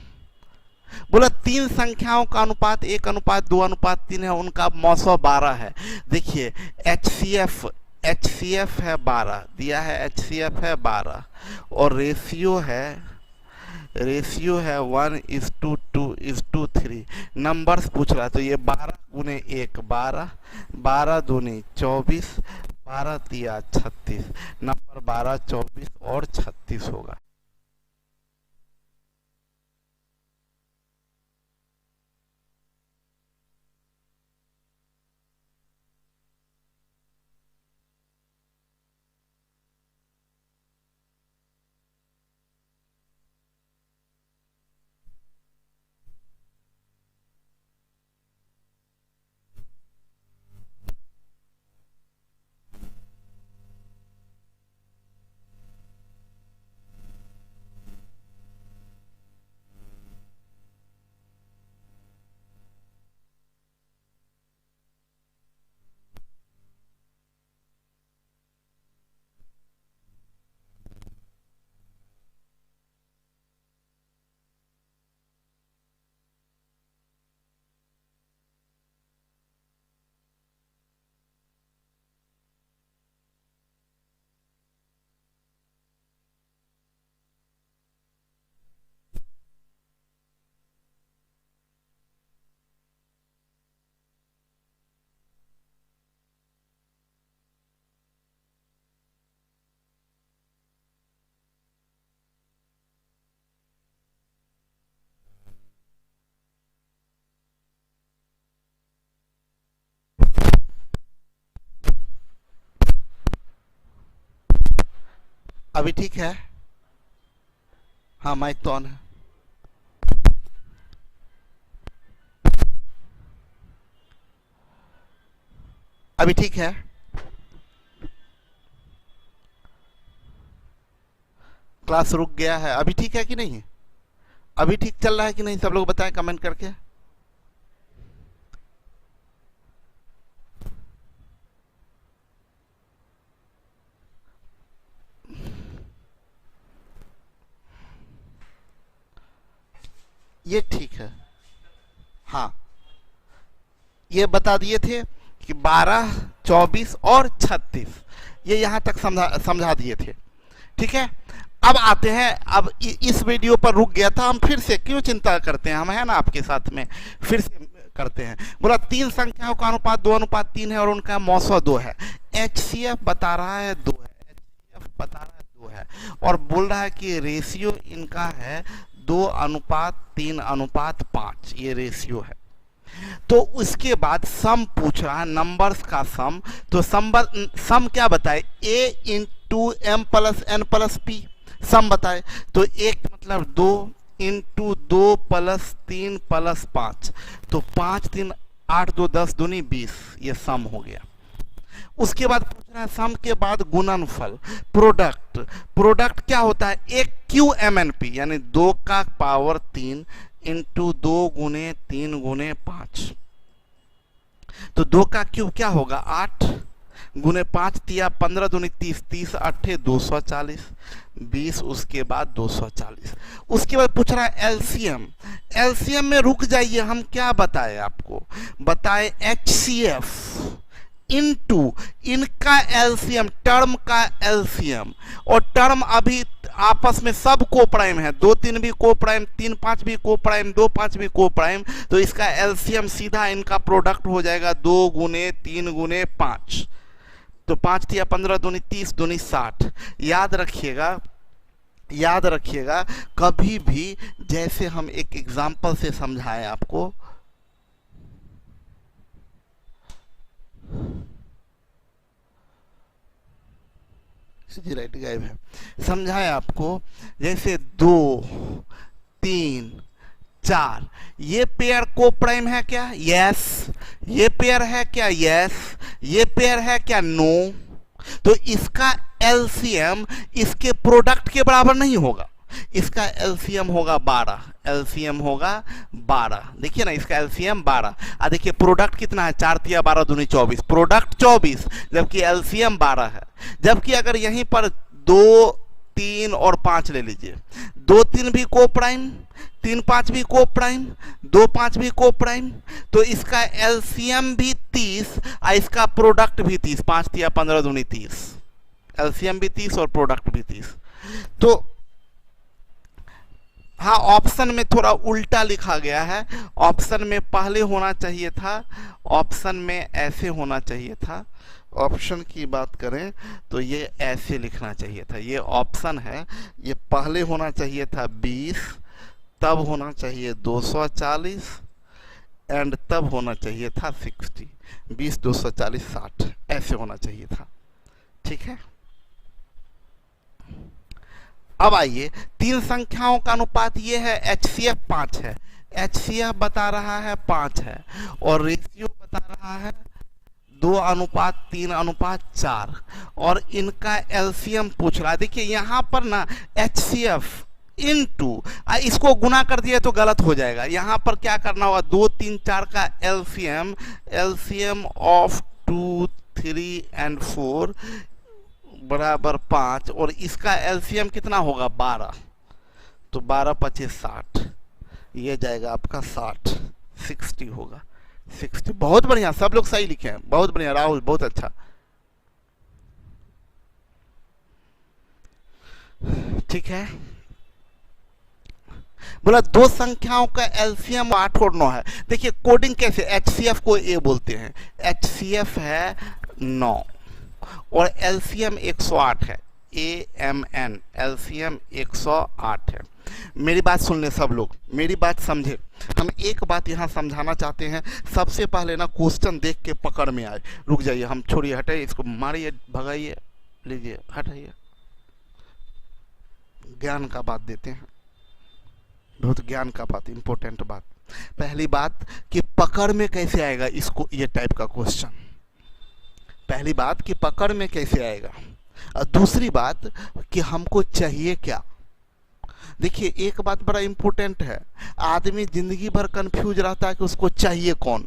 बोला तीन संख्याओं का अनुपात 1:2:3 है, उनका मौसो 12 है। देखिए HCF है 12 दिया है, HCF है 12 और रेशियो है 1:2:3। नंबर्स पूछ रहा है तो ये 12 गुने 1 12, 12 दूनी 24, 12 दिया 36। नंबर 12 24 और 36 होगा। अभी ठीक है? हाँ, माइक तो ऑन है। अभी ठीक है? क्लास रुक गया है, अभी ठीक है कि नहीं? अभी ठीक चल रहा है कि नहीं? सब लोग बताएं कमेंट करके। ये ठीक है। हाँ, ये बता दिए थे कि 12, 24 और 36, ये यहां तक समझा दिए थे। ठीक है, अब आते हैं, अब इस वीडियो पर रुक गया था, हम फिर से क्यों चिंता करते हैं, हम है ना आपके साथ में, फिर से करते हैं। बोला 3 संख्याओं का अनुपात 2:3 है और उनका मौसा 2 है। HCF बता रहा है 2 है, HCF बता रहा है 2 है, और बोल रहा है कि रेशियो इनका है 2:3:5, ये रेशियो है। तो उसके बाद सम पूछ रहा है, नंबर्स का सम। तो सम क्या बताए? A into m plus n plus p, sum बताए। तो एक मतलब 2 इंटू 2 प्लस 3 प्लस 5, तो 5 3 8 2 10 दूनी 20, ये सम हो गया। उसके बाद पूछ रहा है सम के बाद गुणनफल, प्रोडक्ट। प्रोडक्ट क्या होता है? एक QMNP यानी 2 का पावर 3 इंटू 2 गुने 3 गुने 5, तो 2 का क्यूब क्या होगा? 8 गुने 5 तिया 15 दूनी 30, 30 8 240, 20, उसके बाद 240। उसके बाद पूछ रहा है एलसीएम। एलसीएम में रुक जाइए, हम क्या बताए आपको? बताए HCF इनटू इनका एलसीएम, टर्म का एलसीएम, और टर्म अभी आपस में सब को प्राइम है, 2 3 भी को प्राइम, 3 5 भी को प्राइम, 2 5 भी को प्राइम, तो इसका एलसीएम सीधा इनका प्रोडक्ट हो जाएगा 2 गुने 3 गुने 5, तो 5 तिया 15 दूनी 30 दूनी 60। याद रखिएगा, याद रखिएगा, कभी भी जैसे हम एक एग्जाम्पल से समझाएं आपको, राइट गायब है, समझाएं आपको, जैसे 2 3 4, ये पेयर को प्राइम है क्या? यस। ये पेयर है क्या? यस। ये पेयर है क्या? नो। तो इसका एलसीएम इसके प्रोडक्ट के बराबर नहीं होगा, इसका एलसीएम होगा 12, एलसीएम होगा 12। देखिए ना, इसका एलसीएम 12, आ देखिए प्रोडक्ट कितना है? 4 तिया 12 दूनी 24, प्रोडक्ट 24, जबकि एलसीएम 12 है। जबकि अगर यहीं पर 2 3 और 5 ले लीजिए, 2 3 भी को प्राइम, 3 5 भी को प्राइम, 2 5 भी को प्राइम, तो इसका एलसीएम भी 30 और इसका प्रोडक्ट भी 30, 5 तिया 15 दूनी 30, एलसीएम भी 30 और प्रोडक्ट भी 30। तो हाँ, ऑप्शन में थोड़ा उल्टा लिखा गया है, ऑप्शन में पहले होना चाहिए था, ऑप्शन में ऐसे होना चाहिए था। ऑप्शन की बात करें तो ये ऐसे लिखना चाहिए था, ये ऑप्शन है, ये पहले होना चाहिए था 20, तब होना चाहिए 240 एंड तब होना चाहिए था 60, 20 240 60, ऐसे होना चाहिए था। ठीक है, अब आइए, 3 संख्याओं का अनुपात ये है, HCF 5 है, HCF बता रहा है 5 है, और रेशियो बता रहा है 2:3:4, और इनका एलसीएम पूछ रहा है। देखिए यहाँ पर ना HCF इनटू इसको गुना कर दिया तो गलत हो जाएगा, यहाँ पर क्या करना होगा? 2 3 4 का एलसीएम, एलसीएम ऑफ 2 3 एंड 4 बराबर 5, और इसका एलसीएम कितना होगा? 12, तो 12 25 60, ये जाएगा आपका 60, 60 होगा, 60। बहुत बढ़िया, सब लोग सही लिखे हैं, बहुत बढ़िया राहुल, बहुत अच्छा। ठीक है, बोला 2 संख्याओं का एलसीएम 8 और 9 है। देखिए कोडिंग कैसे, HCF को A बोलते हैं, HCF है 9 और एलसीएम 108 है, AMN, एलसीएम 108 है। मेरी बात सुन ले सब लोग, मेरी बात समझे। हम एक बात यहाँ समझाना चाहते हैं, सबसे पहले ना क्वेश्चन देख के पकड़ में आए। रुक जाइए, हम छोड़िए, हटाइए इसको, मारिए, भगाइए, लीजिए, हटाइए, ज्ञान का बात देते हैं, बहुत ज्ञान का बात, इंपॉर्टेंट बात। पहली बात कि पकड़ में कैसे आएगा इसको, ये टाइप का क्वेश्चन। पहली बात कि पकड़ में कैसे आएगा, और दूसरी बात कि हमको चाहिए क्या। देखिए एक बात बड़ा इंपॉर्टेंट है, आदमी जिंदगी भर कंफ्यूज रहता है कि उसको चाहिए कौन,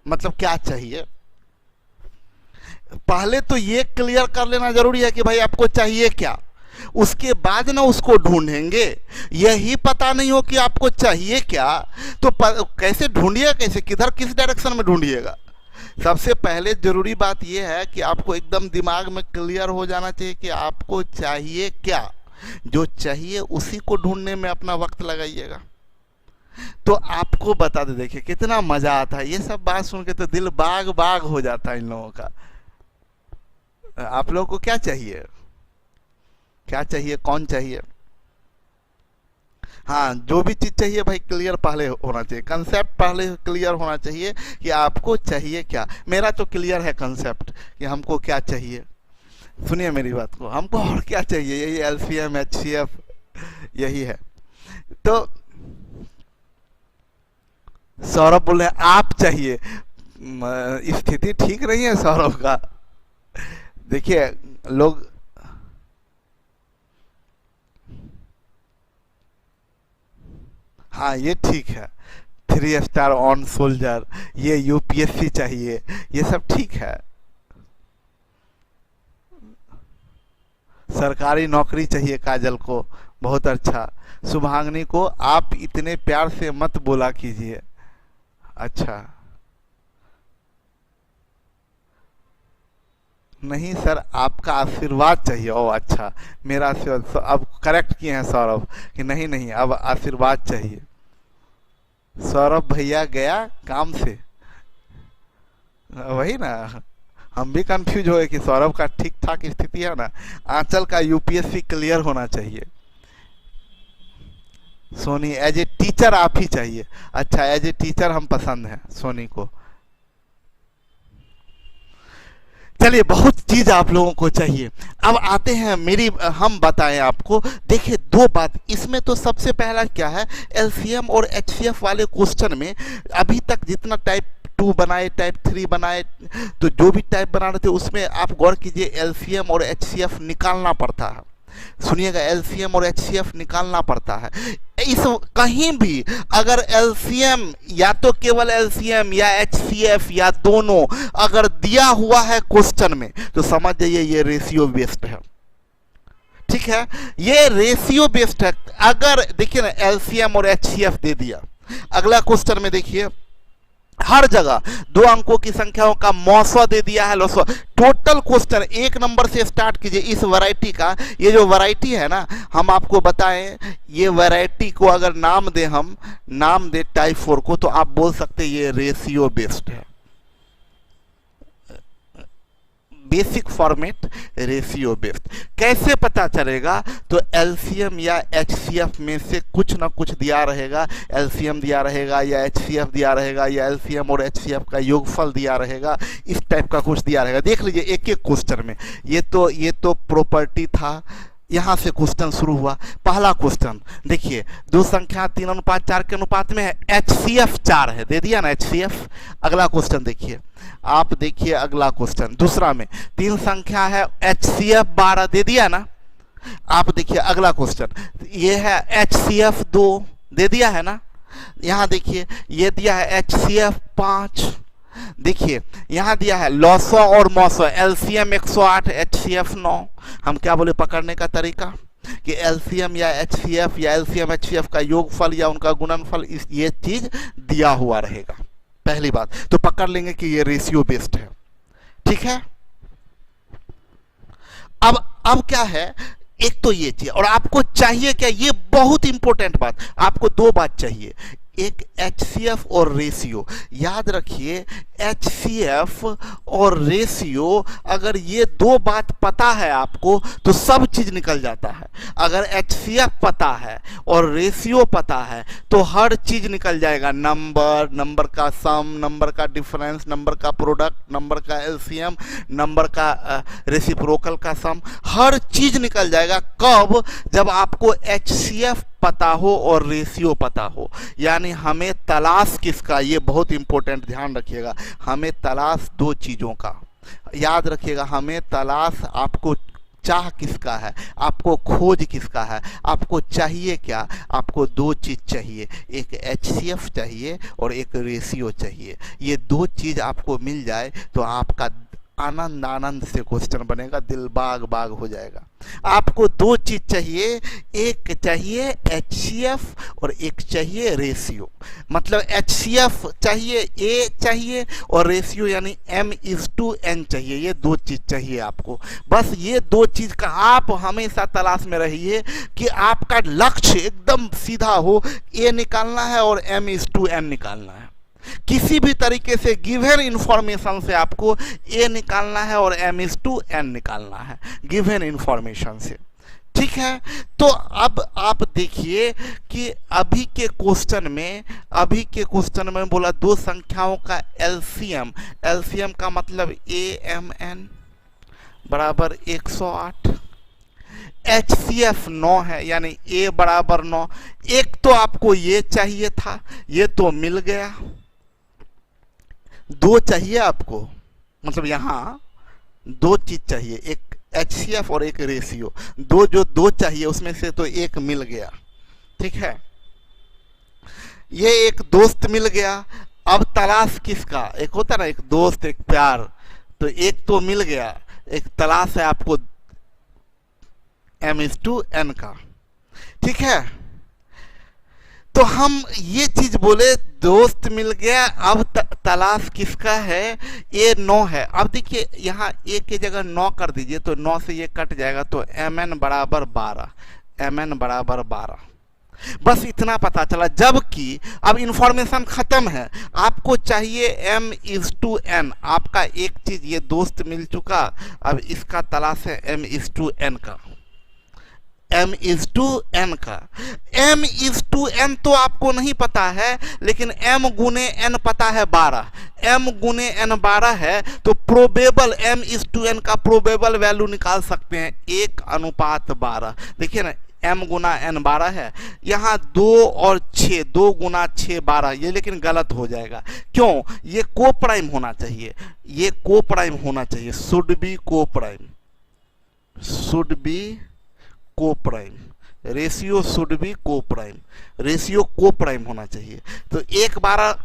मतलब क्या चाहिए। पहले तो ये क्लियर कर लेना जरूरी है कि भाई आपको चाहिए क्या, उसके बाद ना उसको ढूंढेंगे। यही पता नहीं हो कि आपको चाहिए क्या तो कैसे ढूंढिएगा, कैसे, किधर, किस डायरेक्शन में ढूंढिएगा। सबसे पहले जरूरी बात यह है कि आपको एकदम दिमाग में क्लियर हो जाना चाहिए कि आपको चाहिए क्या। जो चाहिए उसी को ढूंढने में अपना वक्त लगाइएगा। तो आपको बता दे, देखिए कितना मजा आता है, ये सब बात सुन के तो दिल बाग बाग हो जाता है इन लोगों का। आप लोगों को क्या चाहिए, क्या चाहिए, कौन चाहिए? हाँ, जो भी चीज चाहिए भाई क्लियर पहले होना चाहिए, कंसेप्ट पहले क्लियर होना चाहिए कि आपको चाहिए क्या। मेरा तो क्लियर है कंसेप्ट कि हमको क्या चाहिए। सुनिए मेरी बात को, हमको और क्या चाहिए, यही एलसीएम एचसीएफ यही है। तो सौरभ बोल रहे हैं आप चाहिए, स्थिति ठीक नहीं है सौरभ का। देखिए लोग, हाँ ये ठीक है, 3 स्टार ऑन सोल्जर, ये यूपीएससी चाहिए, ये सब ठीक है। सरकारी नौकरी चाहिए काजल को, बहुत अच्छा। शुभांगनी को आप इतने प्यार से मत बोला कीजिए। अच्छा नहीं सर, आपका आशीर्वाद चाहिए। ओ अच्छा, मेरा आशीर्वाद, अब करेक्ट किए हैं सौरभ कि नहीं नहीं अब आशीर्वाद चाहिए। सौरभ भैया गया काम से, वही ना, हम भी कंफ्यूज हो गए कि सौरभ का ठीक ठाक स्थिति है ना। आंचल का यूपीएससी क्लियर होना चाहिए। सोनी एज ए टीचर आप ही चाहिए। अच्छा, एज ए टीचर हम पसंद हैं सोनी को। चलिए, बहुत चीज आप लोगों को चाहिए। अब आते हैं मेरी, हम बताएं आपको। देखिए दो बात इसमें, तो सबसे पहला क्या है, एलसीएम और एचसीएफ वाले क्वेश्चन में अभी तक जितना टाइप 2 बनाए, टाइप 3 बनाए, तो जो भी टाइप बना रहे थे उसमें आप गौर कीजिए एलसीएम और एचसीएफ निकालना पड़ता है। सुनिएगा, एलसीएम और एचसीएफ निकालना पड़ता है। इस कहीं भी अगर एलसीएम या तो केवल एलसीएम या एचसीएफ या दोनों अगर दिया हुआ है क्वेश्चन में, तो समझ जाइए ये रेशियो बेस्ड है। ठीक है, ये रेशियो बेस्ड है। अगर देखिए ना एलसीएम और एचसीएफ दे दिया, अगला क्वेश्चन में देखिए हर जगह 2 अंकों की संख्याओं का मौसवा दे दिया है, लौसवा। टोटल क्वेश्चन 1 नंबर से स्टार्ट कीजिए। इस वैरायटी का, ये जो वैरायटी है ना, हम आपको बताएं, ये वैरायटी को अगर नाम दे, हम नाम दे टाइप 4 को, तो आप बोल सकते ये रेशियो बेस्ड है। Basic format ratio based. कैसे पता चलेगा, तो एलसीएम या एचसीएफ में से कुछ ना कुछ दिया रहेगा। एलसीएम दिया रहेगा या एचसीएफ दिया रहेगा या एलसीएम और एचसीएफ का योगफल दिया रहेगा, इस टाइप का कुछ दिया रहेगा। देख लीजिए एक एक क्वेश्चन में, ये तो प्रॉपर्टी था, यहां से क्वेश्चन शुरू हुआ। पहला क्वेश्चन देखिए, 2 संख्या 3:4 के अनुपात में है, एचसीएफ 4 है, दे दिया ना एचसीएफ। अगला क्वेश्चन देखिए, आप देखिए अगला क्वेश्चन दूसरा में 3 संख्या है, एचसीएफ 12 दे दिया ना। आप देखिए अगला क्वेश्चन, ये है एचसीएफ 2 दे दिया है ना। यहां देखिए ये दिया है एचसीएफ 5। देखिए यहां दिया है लॉसवा और मौसवा, एलसीएम 108, एचसीएफ 9। हम क्या बोले पकड़ने का तरीका, कि एलसीएम या एचसीएफ या एलसीएम एचसीएफ का योगफल या उनका गुणनफल, ये चीज दिया हुआ रहेगा। पहली बात तो पकड़ लेंगे कि ये रेशियो बेस्ड है। ठीक है, अब क्या है, एक तो ये चीज, और आपको चाहिए क्या, ये बहुत इंपॉर्टेंट बात, आपको 2 बात चाहिए। एक HCF और रेशियो। याद रखिए HCF और रेशियो, अगर ये दो बात पता है आपको तो सब चीज निकल जाता है। अगर HCF पता है और रेशियो पता है तो हर चीज निकल जाएगा। नंबर का सम, नंबर का डिफरेंस, नंबर का प्रोडक्ट, नंबर का LCM, नंबर का रेसिप्रोकल का सम, हर चीज निकल जाएगा। कब? जब आपको HCF पता हो और रेशियो पता हो। यानी हमें तलाश किसका, ये बहुत इंपॉर्टेंट, ध्यान रखिएगा, हमें तलाश दो चीज़ों का। याद रखिएगा, हमें तलाश, आपको चाह किसका है, आपको खोज किसका है, आपको चाहिए क्या? आपको दो चीज़ चाहिए, एक HCF चाहिए और एक रेशियो चाहिए। ये दो चीज़ आपको मिल जाए तो आपका आनंद आनंद से क्वेश्चन बनेगा, दिल बाग बाग हो जाएगा। आपको दो चीज चाहिए, एक चाहिए HCF और एक चाहिए रेशियो। मतलब HCF चाहिए, A चाहिए, और रेशियो यानी M/N चाहिए। ये दो चीज चाहिए आपको। बस ये दो चीज का आप हमेशा तलाश में रहिए कि आपका लक्ष्य एकदम सीधा हो, A निकालना है और M/N निकालना है। किसी भी तरीके से गिवन इंफॉर्मेशन से आपको A निकालना है और M/N निकालना है, गिवन इंफॉर्मेशन से। ठीक है, तो अब आप देखिए कि अभी के क्वेश्चन में बोला दो संख्याओं का LCM। LCM का मतलब AMN बराबर 108। HCF 9 है, यानी A बराबर 9। एक तो आपको ये चाहिए था, ये तो मिल गया। दो चाहिए आपको, मतलब यहां दो चीज चाहिए, एक HCF और एक रेशियो। दो चाहिए, उसमें से तो एक मिल गया। ठीक है, ये एक दोस्त मिल गया। अब तलाश किसका? एक होता ना, एक दोस्त, एक प्यार, तो एक तो मिल गया, एक तलाश है आपको M/N का। ठीक है, तो हम ये चीज बोले दोस्त मिल गया। अब तलाश किसका है? A 9 है। अब देखिए यहाँ A की जगह 9 कर दीजिए तो 9 से ये कट जाएगा, तो MN बराबर 12। MN बराबर 12। बस इतना पता चला। जबकि अब इंफॉर्मेशन खत्म है, आपको चाहिए M/N। आपका एक चीज ये दोस्त मिल चुका, अब इसका तलाश है M/N का। M/N का। M/N तो आपको नहीं पता है, लेकिन M गुने N पता है 12। M गुने N 12 है, तो प्रोबेबल M/N का प्रोबेबल वैल्यू निकाल सकते हैं 1:12। देखिए ना, M गुना N 12 है, यहाँ 2 और 6, 2 गुना 6 12, ये लेकिन गलत हो जाएगा। क्यों? ये को प्राइम होना चाहिए, ये को प्राइम होना चाहिए, शुड बी को प्राइम, शुड बी को प्राइम, रेशियो शुड बी को प्राइम, रेशियो को प्राइम होना चाहिए। तो 1:12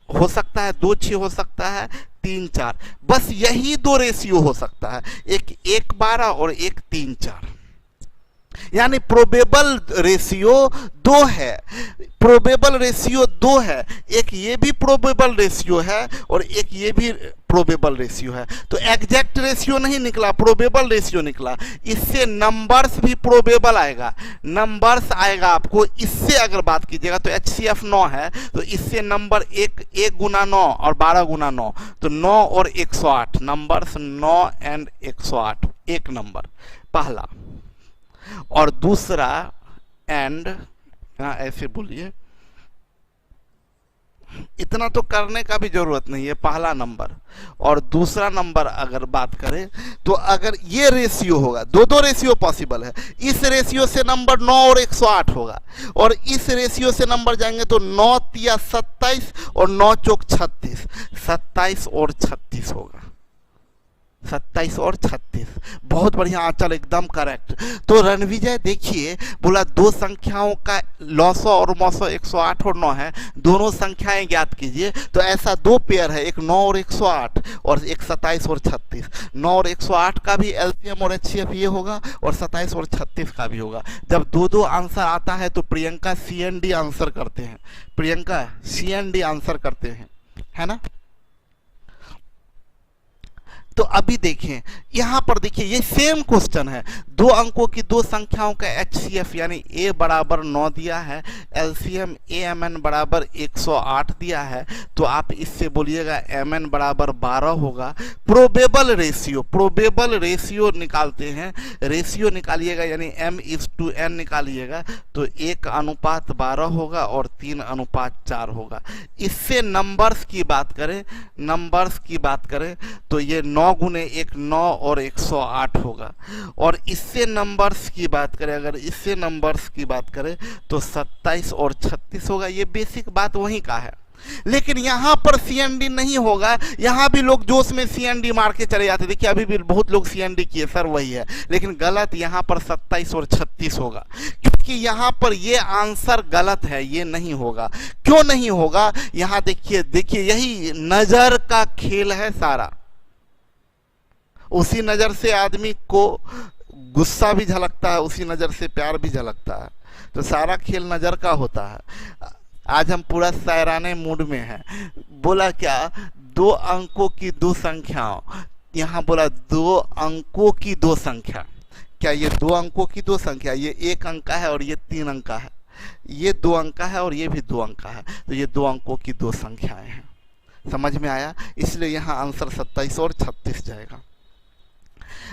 हो सकता है, 2:6 हो सकता है, 3:4, बस यही दो रेशियो हो सकता है, एक 1:12 और एक 3:4। यानी प्रोबेबल रेशियो 2 है, प्रोबेबल रेशियो 2 है, एक ये भी प्रोबेबल रेशियो है और एक ये भी प्रोबेबल रेशियो है। तो एग्जैक्ट रेशियो नहीं निकला, प्रोबेबल रेशियो निकला। इससे नंबर्स भी प्रोबेबल आएगा, नंबर्स आएगा आपको। इससे अगर बात कीजिएगा तो HCF 9 है, तो इससे नंबर 1 गुना 9 और 12 गुना 9, तो 9 और 108, नंबर्स 9 एंड 108, एक नंबर पहला। और दूसरा एंड, ऐसे बोलिए, इतना तो करने का भी जरूरत नहीं है, पहला नंबर। और दूसरा नंबर अगर बात करें तो अगर ये रेशियो होगा, दो रेशियो पॉसिबल है। इस रेशियो से नंबर 9 और 108 होगा, और इस रेशियो से नंबर जाएंगे तो 9 तिया 27 और 9 चौक 36, 27 और 36 होगा, 27 और 36। बहुत बढ़िया आंसर, एकदम करेक्ट। तो रणविजय देखिए, बोला दो संख्याओं का लॉसो और मौसो 108 और 9 है, दोनों संख्याएं ज्ञात कीजिए। तो ऐसा दो पेयर है, एक 9 और 108 और एक 27 और 36। 9 और 108 का भी LCM और HCF ये होगा, और 27 और 36 का भी होगा। जब दो आंसर आता है तो प्रियंका CND आंसर करते हैं, प्रियंका CND आंसर करते हैं, है ना। तो अभी देखें यहाँ पर, देखिए ये सेम क्वेश्चन है, दो अंकों की दो संख्याओं का HCF यानी a बराबर 9 दिया है, LCM AMN बराबर 108 दिया है, तो आप इससे बोलिएगा MN बराबर 12 होगा। प्रोबेबल रेशियो निकालते हैं, रेशियो निकालिएगा यानी M/N निकालिएगा तो 1:12 होगा और 3:4 होगा। इससे नंबर्स की बात करें तो ये 9 गुने 1 9 और 108 होगा। और इससे नंबर्स की बात करें, अगर इससे नंबर्स की बात करें तो 27 और 36 होगा। ये बेसिक बात वहीं का है, लेकिन यहाँ पर CND नहीं होगा। यहाँ भी लोग जोश में CND मार के चले जाते, देखिए अभी भी बहुत लोग CND किए सर वही है, लेकिन गलत। यहाँ पर 27 और 36 होगा, क्योंकि यहाँ पर ये आंसर गलत है, ये नहीं होगा। क्यों नहीं होगा, यहाँ देखिए यही नजर का खेल है सारा। उसी नजर से आदमी को गुस्सा भी झलकता है, उसी नजर से प्यार भी झलकता है, तो सारा खेल नजर का होता है। आज हम पूरा शायराने मूड में हैं। बोला क्या, 2 अंकों की 2 संख्याओं, यहाँ बोला 2 अंकों की 2 संख्या। क्या ये 2 अंकों की 2 संख्या, ये 1 अंक का है और ये 3 अंक का है, ये 2 अंक का है और ये भी 2 अंक का है, तो ये 2 अंकों की 2 संख्याएं हैं। समझ में आया? इसलिए यहाँ आंसर 27 और 36 जाएगा।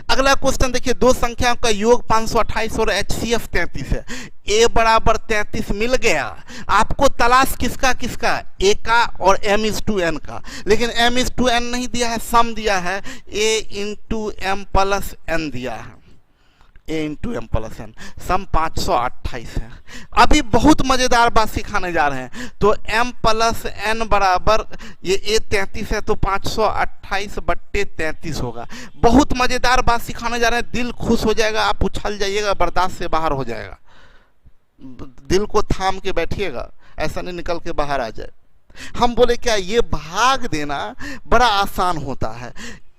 अगला क्वेश्चन देखिए, 2 संख्याओं का योग 528 और HCF 33 है। a बराबर 33 मिल गया, आपको तलाश किसका a का और M/N का, लेकिन M/N नहीं दिया है, सम दिया है, a×m+n दिया है, a×m+n, सम 528 है। अभी बहुत मजेदार बात सिखाने जा रहे हैं। तो m+n बराबर ये a 33 है तो 528/33 होगा। बहुत मजेदार बात सिखाने जा रहे हैं, दिल खुश हो जाएगा, आप उछल जाइएगा, बर्दाश्त से बाहर हो जाएगा। दिल को थाम के बैठिएगा, ऐसा नहीं निकल के बाहर आ जाए। हम बोले क्या, ये भाग देना बड़ा आसान होता है।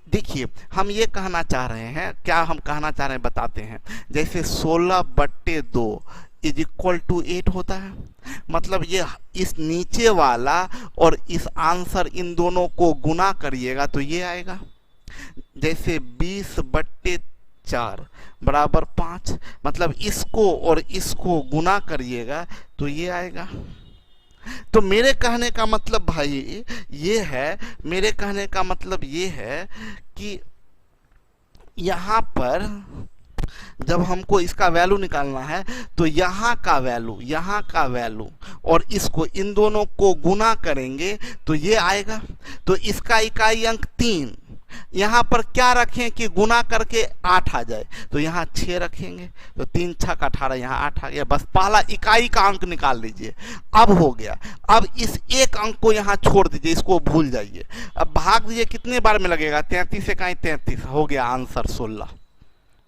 देखिए हम ये कहना चाह रहे हैं, क्या हम कहना चाह रहे हैं बताते हैं। जैसे 16/2 = 8 होता है, मतलब ये इस नीचे वाला और इस आंसर इन दोनों को गुना करिएगा तो ये आएगा। जैसे 20/4 बराबर 5, मतलब इसको और इसको गुना करिएगा तो ये आएगा। तो मेरे कहने का मतलब भाई ये है, मेरे कहने का मतलब ये है कि यहाँ पर जब हमको इसका वैल्यू निकालना है तो यहाँ का वैल्यू और इसको, इन दोनों को गुना करेंगे तो ये आएगा। तो इसका इकाई अंक 3, यहाँ पर क्या रखें कि गुना करके 8 आ जाए, तो यहाँ 6 रखेंगे, तो 3 × 6 = 18, यहाँ 8 आ गया। बस पहला इकाई का अंक निकाल लीजिए, अब हो गया। अब इस एक अंक को यहाँ छोड़ दीजिए, इसको भूल जाइए। अब भाग दीजिए, कितने बार में लगेगा, 33 इकाई 33, हो गया आंसर 16।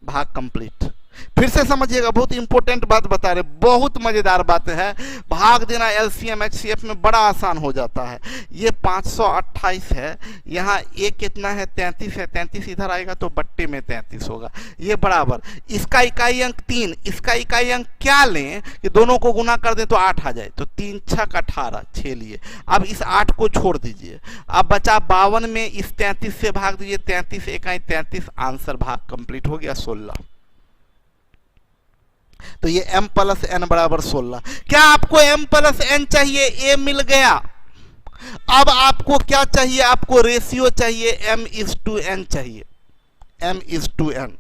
भाग कंप्लीट। फिर से समझिएगा, बहुत इंपॉर्टेंट बात बता रहे, बहुत मजेदार बात है। भाग देना LCM HCF में बड़ा आसान हो जाता है। ये 528 है, यहाँ एक कितना है, 33 है, 33 इधर आएगा तो बट्टे में 33 होगा, ये बराबर। इसका इकाई अंक 3, इसका इकाई अंक क्या लें कि दोनों को गुना कर दें तो 8 आ जाए, तो 3 × 6 = 18, 6 लिए। अब इस 8 को छोड़ दीजिए, अब बचा 52 में इस 33 से भाग दीजिए, 33 इकाई 33, आंसर भाग कंप्लीट हो गया 16। तो ये m+n बराबर 16। क्या आपको m+n चाहिए, a मिल गया। अब आपको क्या चाहिए, आपको रेशियो चाहिए, m/n चाहिए, m/n।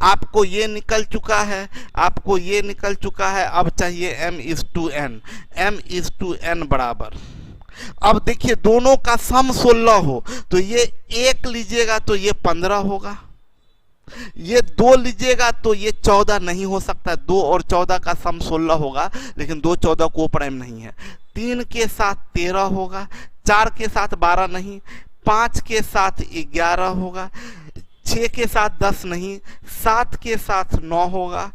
आपको ये निकल चुका है, आपको ये निकल चुका है, अब चाहिए m/n। m/n बराबर, अब देखिए दोनों का सम 16 हो तो ये 1 लीजिएगा तो ये 15 होगा, ये 2 लीजिएगा तो ये 14 नहीं हो सकता। 2 और 14 का सम 16 होगा, लेकिन 2 14 को प्राइम नहीं है। 3 के साथ 13 होगा, 4 के साथ 12 नहीं, 5 के साथ 11 होगा, 6 के साथ 10 नहीं, 7 के साथ 9 होगा।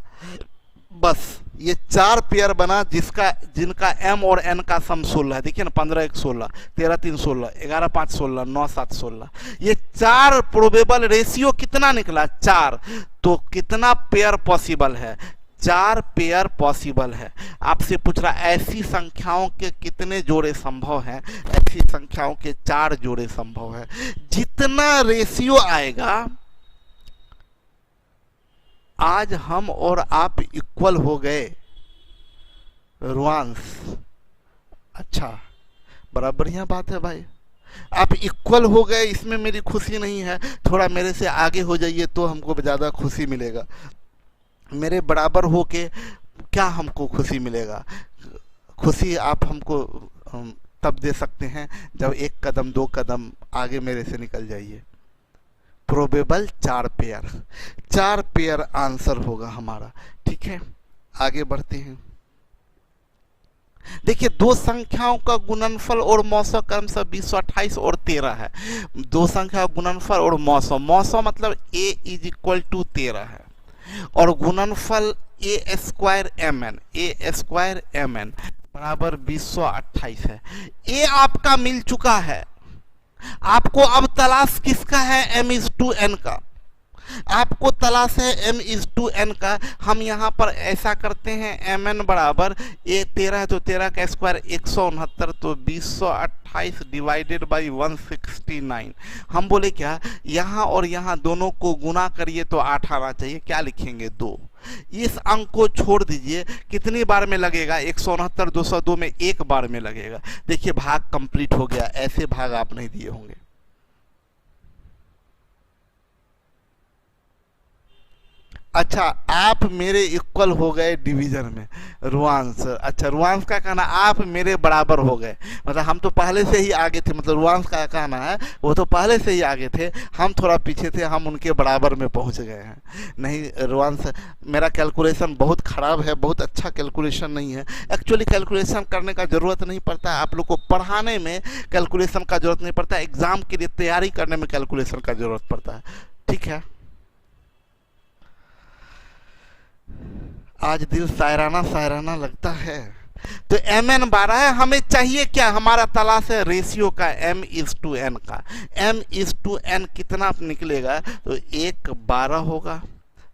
बस ये 4 पेयर बना जिनका m और n का सम 16 है। देखिए ना, 15 1 16, 13 3 16, 11 5 16, 9 7 16। ये 4 प्रोबेबल रेशियो कितना निकला, 4। तो कितना पेयर पॉसिबल है, 4 पेयर पॉसिबल है। आपसे पूछ रहा ऐसी संख्याओं के कितने जोड़े संभव हैं, ऐसी संख्याओं के 4 जोड़े संभव है। जितना रेशियो आएगा, आज हम और आप इक्वल हो गए रुआंस, अच्छा बड़ा बढ़िया बात है भाई, आप इक्वल हो गए, इसमें मेरी खुशी नहीं है, थोड़ा मेरे से आगे हो जाइए तो हमको ज़्यादा खुशी मिलेगा। मेरे बराबर हो के क्या हमको खुशी मिलेगा? खुशी आप हमको तब दे सकते हैं जब 1 कदम 2 कदम आगे मेरे से निकल जाइए। प्रोबेबल 4 पेयर आंसर होगा हमारा। ठीक है, आगे बढ़ते हैं। देखिए, दो संख्याओं का गुणनफल और मौसो क्रमशः 228 और 13 है। दो संख्या का गुणनफल और मौसो मतलब a इज इक्वल टू 13 है, और गुणनफल a स्क्वायर एम एन बराबर 228 है। a आपका मिल चुका है, आपको अब तलाश किसका है? m इज टू n का। आपको तलाश है m इज टू n का। हम यहाँ पर ऐसा करते हैं, mn बराबर a 13 है तो 13 का स्क्वायर 169, तो 228 डिवाइडेड बाई 169। हम बोले क्या, यहाँ और यहाँ दोनों को गुना करिए तो 8 आना चाहिए। क्या लिखेंगे? 2। इस अंक को छोड़ दीजिए, कितनी बार में लगेगा? 169 202 में 1 बार में लगेगा। देखिए, भाग कंप्लीट हो गया। ऐसे भाग आप नहीं दिए होंगे। अच्छा, आप मेरे इक्वल हो गए डिवीजन में, रुआंस। अच्छा, रुआंस का कहना आप मेरे बराबर हो गए, मतलब हम तो पहले से ही आगे थे। मतलब रुआंस का कहना है वो तो पहले से ही आगे थे, हम थोड़ा पीछे थे, हम उनके बराबर में पहुंच गए हैं। नहीं रुआंस, मेरा कैलकुलेशन बहुत ख़राब है, बहुत अच्छा कैलकुलेशन नहीं है। एक्चुअली कैलकुलेशन करने का ज़रूरत नहीं पड़ता है, आप लोग को पढ़ाने में कैलकुलेशन का ज़रूरत नहीं पड़ता है, एग्ज़ाम के लिए तैयारी करने में कैलकुलेशन का ज़रूरत पड़ता है। ठीक है, आज दिल शायराना लगता है। तो mn 12 है, हमें चाहिए क्या? हमारा तलाश है रेशियो का, m इज टू n का। m इज टू n कितना निकलेगा? तो 1 12 होगा।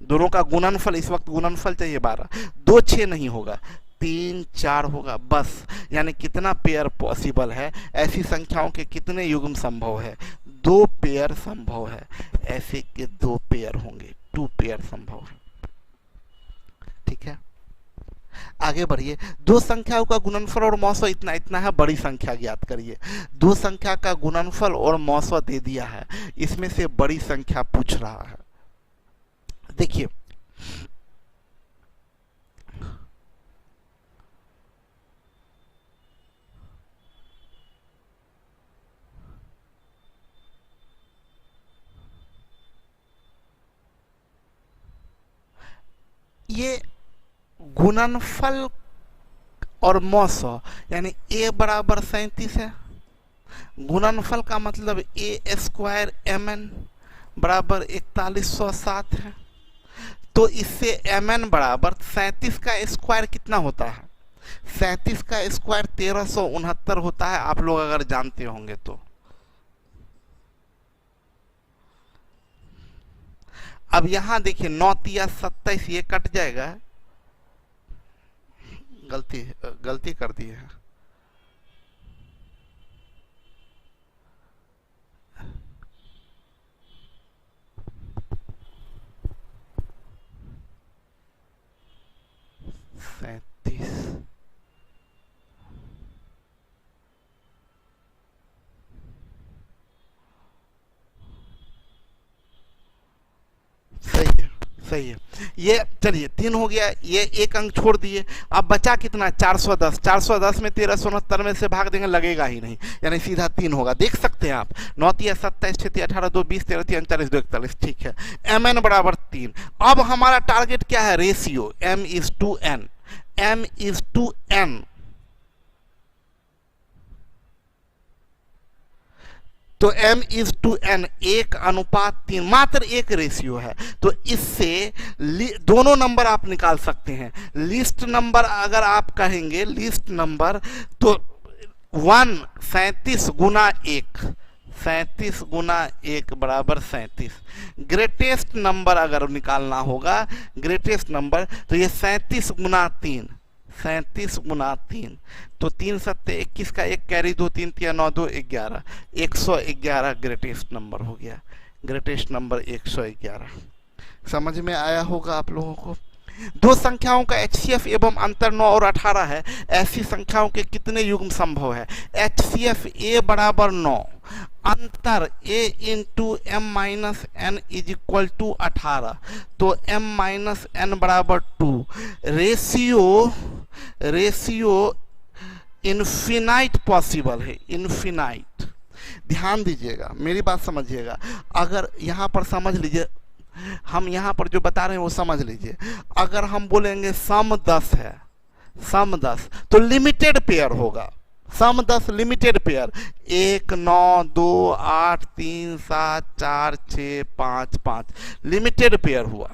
दोनों का गुणनफल, इस वक्त गुणनफल चाहिए 12, 2 6 नहीं होगा, 3 4 होगा बस। यानी कितना पेयर पॉसिबल है? ऐसी संख्याओं के कितने युग्म संभव है? 2 पेयर संभव है। ऐसे के 2 पेयर होंगे, 2 पेयर संभव है। ठीक है, आगे बढ़िए। दो संख्याओं का गुणनफल और मौसो इतना इतना है, बड़ी संख्या ज्ञात करिए। दो संख्या का गुणनफल और मौसो दे दिया है, इसमें से बड़ी संख्या पूछ रहा है। देखिए, ये गुणनफल और मौसो यानी a बराबर 37 है। गुणनफल का मतलब a स्क्वायर mn बराबर 4107 है। तो इससे mn बराबर 37 का स्क्वायर कितना होता है? 37 का स्क्वायर 1369 होता है, आप लोग अगर जानते होंगे तो। अब यहां देखिए, 9 तिया 27, ये कट जाएगा। गलती कर दी है। सही है। ये चलिए 3 हो गया, ये 1 अंक छोड़ दिए। अब बचा कितना? 410। 410 में 1369 में से भाग देंगे, लगेगा ही नहीं, यानी सीधा 3 होगा। देख सकते हैं आप, 9 तिया 27, 6 तिया 18, 2 20, 13 तिया 39, 2 41। ठीक है, mn बराबर 3। अब हमारा टारगेट क्या है? Ratio m is to n। m is to n, तो m इज टू n 1:3, मात्र एक रेशियो है। तो इससे दोनों नंबर आप निकाल सकते हैं। लिस्ट नंबर अगर आप कहेंगे, लिस्ट नंबर तो 1 37 गुना 1 37 गुना 1 बराबर 37। ग्रेटेस्ट नंबर अगर निकालना होगा, ग्रेटेस्ट नंबर, तो ये 37 गुना 3, 37 गुना 3, तो 3 सत्ते 21 का 1 कैरी 2, 3 तिया 9, 2 11, 111 ग्रेटेस्ट नंबर हो गया। Greatest number 111। समझ में आया होगा आप लोगों को। दो संख्याओं का HCF एवं अंतर 9 और 18 है, ऐसी संख्याओं के कितने युग्म संभव है? HCF A बराबर 9, अंतर A into m minus n is equal to 18, तो m माइनस n बराबर 2। रेशियो इन्फिनाइट पॉसिबल है, इन्फिनाइट। ध्यान दीजिएगा, मेरी बात समझिएगा। अगर यहाँ पर समझ लीजिए, हम यहाँ पर जो बता रहे हैं वो समझ लीजिए। अगर हम बोलेंगे सम 10 है, सम 10, तो लिमिटेड पेयर होगा। सम 10 लिमिटेड पेयर, 1 9 2 8 3 7 4 6 5 5 लिमिटेड पेयर हुआ।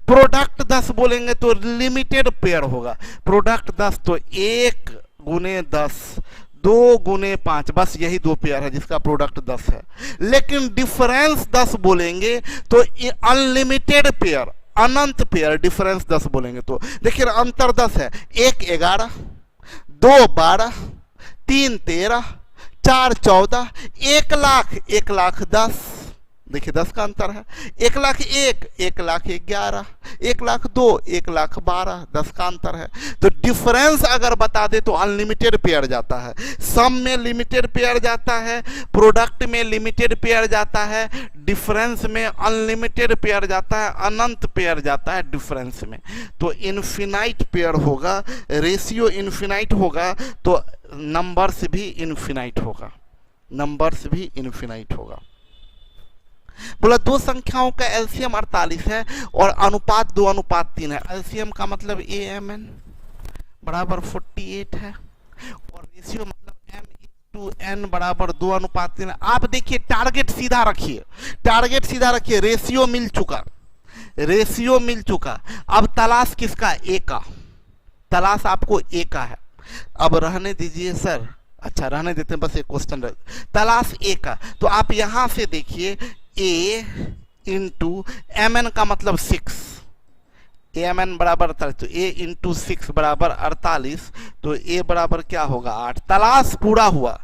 प्रोडक्ट 10 बोलेंगे तो लिमिटेड पेयर होगा। प्रोडक्ट 10 तो 1 गुने 10, 2 गुने 5, बस यही 2 पेयर है जिसका प्रोडक्ट 10 है। लेकिन डिफरेंस 10 बोलेंगे तो अनलिमिटेड पेयर, अनंत पेयर। डिफरेंस 10 बोलेंगे तो देखिए अंतर 10 है, 1 11, 2 12, 3 13, 4 14, 1 लाख, 1 लाख 10, देखिए 10 का अंतर है। 1 लाख 1, 1 लाख 11, 1 लाख 2, 1 लाख 12, 10 का अंतर है। तो डिफरेंस अगर बता दे तो अनलिमिटेड पेयर जाता है, सम में लिमिटेड पेयर जाता है, प्रोडक्ट में लिमिटेड पेयर जाता है, डिफरेंस में अनलिमिटेड पेयर जाता है, अनंत पेयर जाता है डिफरेंस में। तो इन्फिनाइट पेयर होगा, रेशियो इन्फिनाइट होगा, तो नंबर्स भी इन्फिनाइट होगा, नंबर्स भी इन्फिनाइट होगा। बोला दो संख्याओं का एलसीएम 48 है और अनुपात 2:3 है। एलसीएम का मतलब AMN बराबर 48 है और रेशियो मतलब M/N बराबर 2:3 है। आप देखिए टारगेट सीधा रखिए, टारगेट सीधा रखिए। रेशियो मिल चुका, रेशियो मिल चुका। अब तलाश किसका? A का। तलाश आपको A का है। अब रहने दीजिए सर, अच्छा रहने देते हैं, बस एक क्वेश्चन तलाश A का। तो आप यहां से देखिए A इंटू MN का मतलब 6, AMN बराबर 48, तो A इंटू 6 बराबर 48, तो A बराबर क्या होगा? 8। तलाश पूरा हुआ,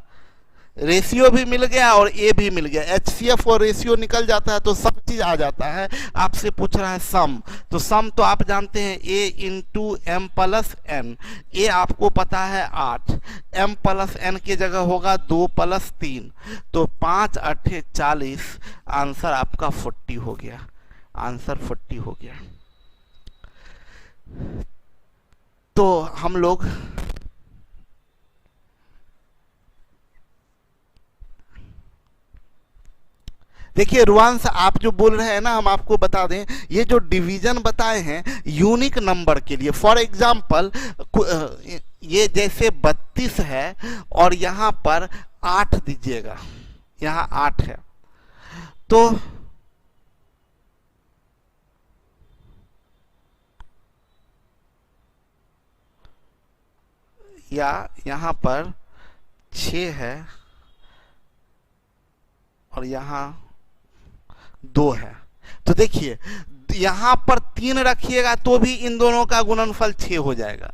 रेशियो भी मिल गया और A भी मिल गया। HCF और रेशियो निकल जाता है तो सब चीज आ जाता है। आपसे पूछ रहा है सम, तो सम तो आप जानते हैं A into M plus N। A आपको पता है 8, M प्लस N की जगह होगा 2 + 3, तो 5 8 40, आंसर आपका 40 हो गया, आंसर 40 हो गया। तो हम लोग देखिए रुआंश, आप जो बोल रहे हैं ना, हम आपको बता दें, ये जो डिवीजन बताए हैं यूनिक नंबर के लिए, फॉर एग्जांपल ये जैसे 32 है और यहाँ पर 8 दीजिएगा, यहाँ 8 है, तो या यहाँ पर 6 है और यहाँ 2 है, तो देखिए यहां पर 3 रखिएगा तो भी इन दोनों का गुणनफल 6 हो जाएगा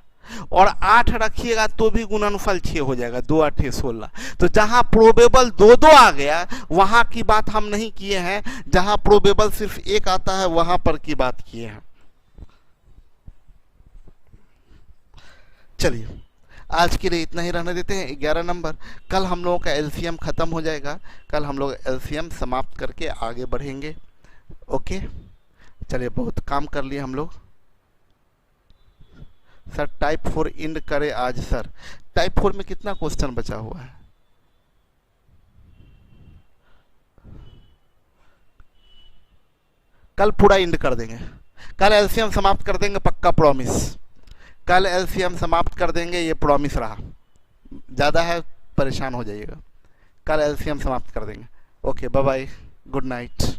और 8 रखिएगा तो भी गुणनफल 6 हो जाएगा, 2 8 16। तो जहां प्रोबेबल 2 आ गया वहां की बात हम नहीं किए हैं, जहां प्रोबेबल सिर्फ 1 आता है वहां पर की बात किए हैं। चलिए आज के लिए इतना ही रहने देते हैं। 11 नंबर, कल हम लोगों का एलसीएम खत्म हो जाएगा, कल हम लोग एलसीएम समाप्त करके आगे बढ़ेंगे। ओके चलिए, बहुत काम कर लिए हम लोग। सर टाइप 4 इंड करे आज। सर टाइप 4 में कितना क्वेश्चन बचा हुआ है? कल पूरा इंड कर देंगे, कल एलसीएम समाप्त कर देंगे, पक्का प्रॉमिस। कल एलसीएम समाप्त कर देंगे, ये प्रॉमिस रहा। ज़्यादा है परेशान हो जाइएगा, कल एलसीएम समाप्त कर देंगे। Okay bye bye, good night.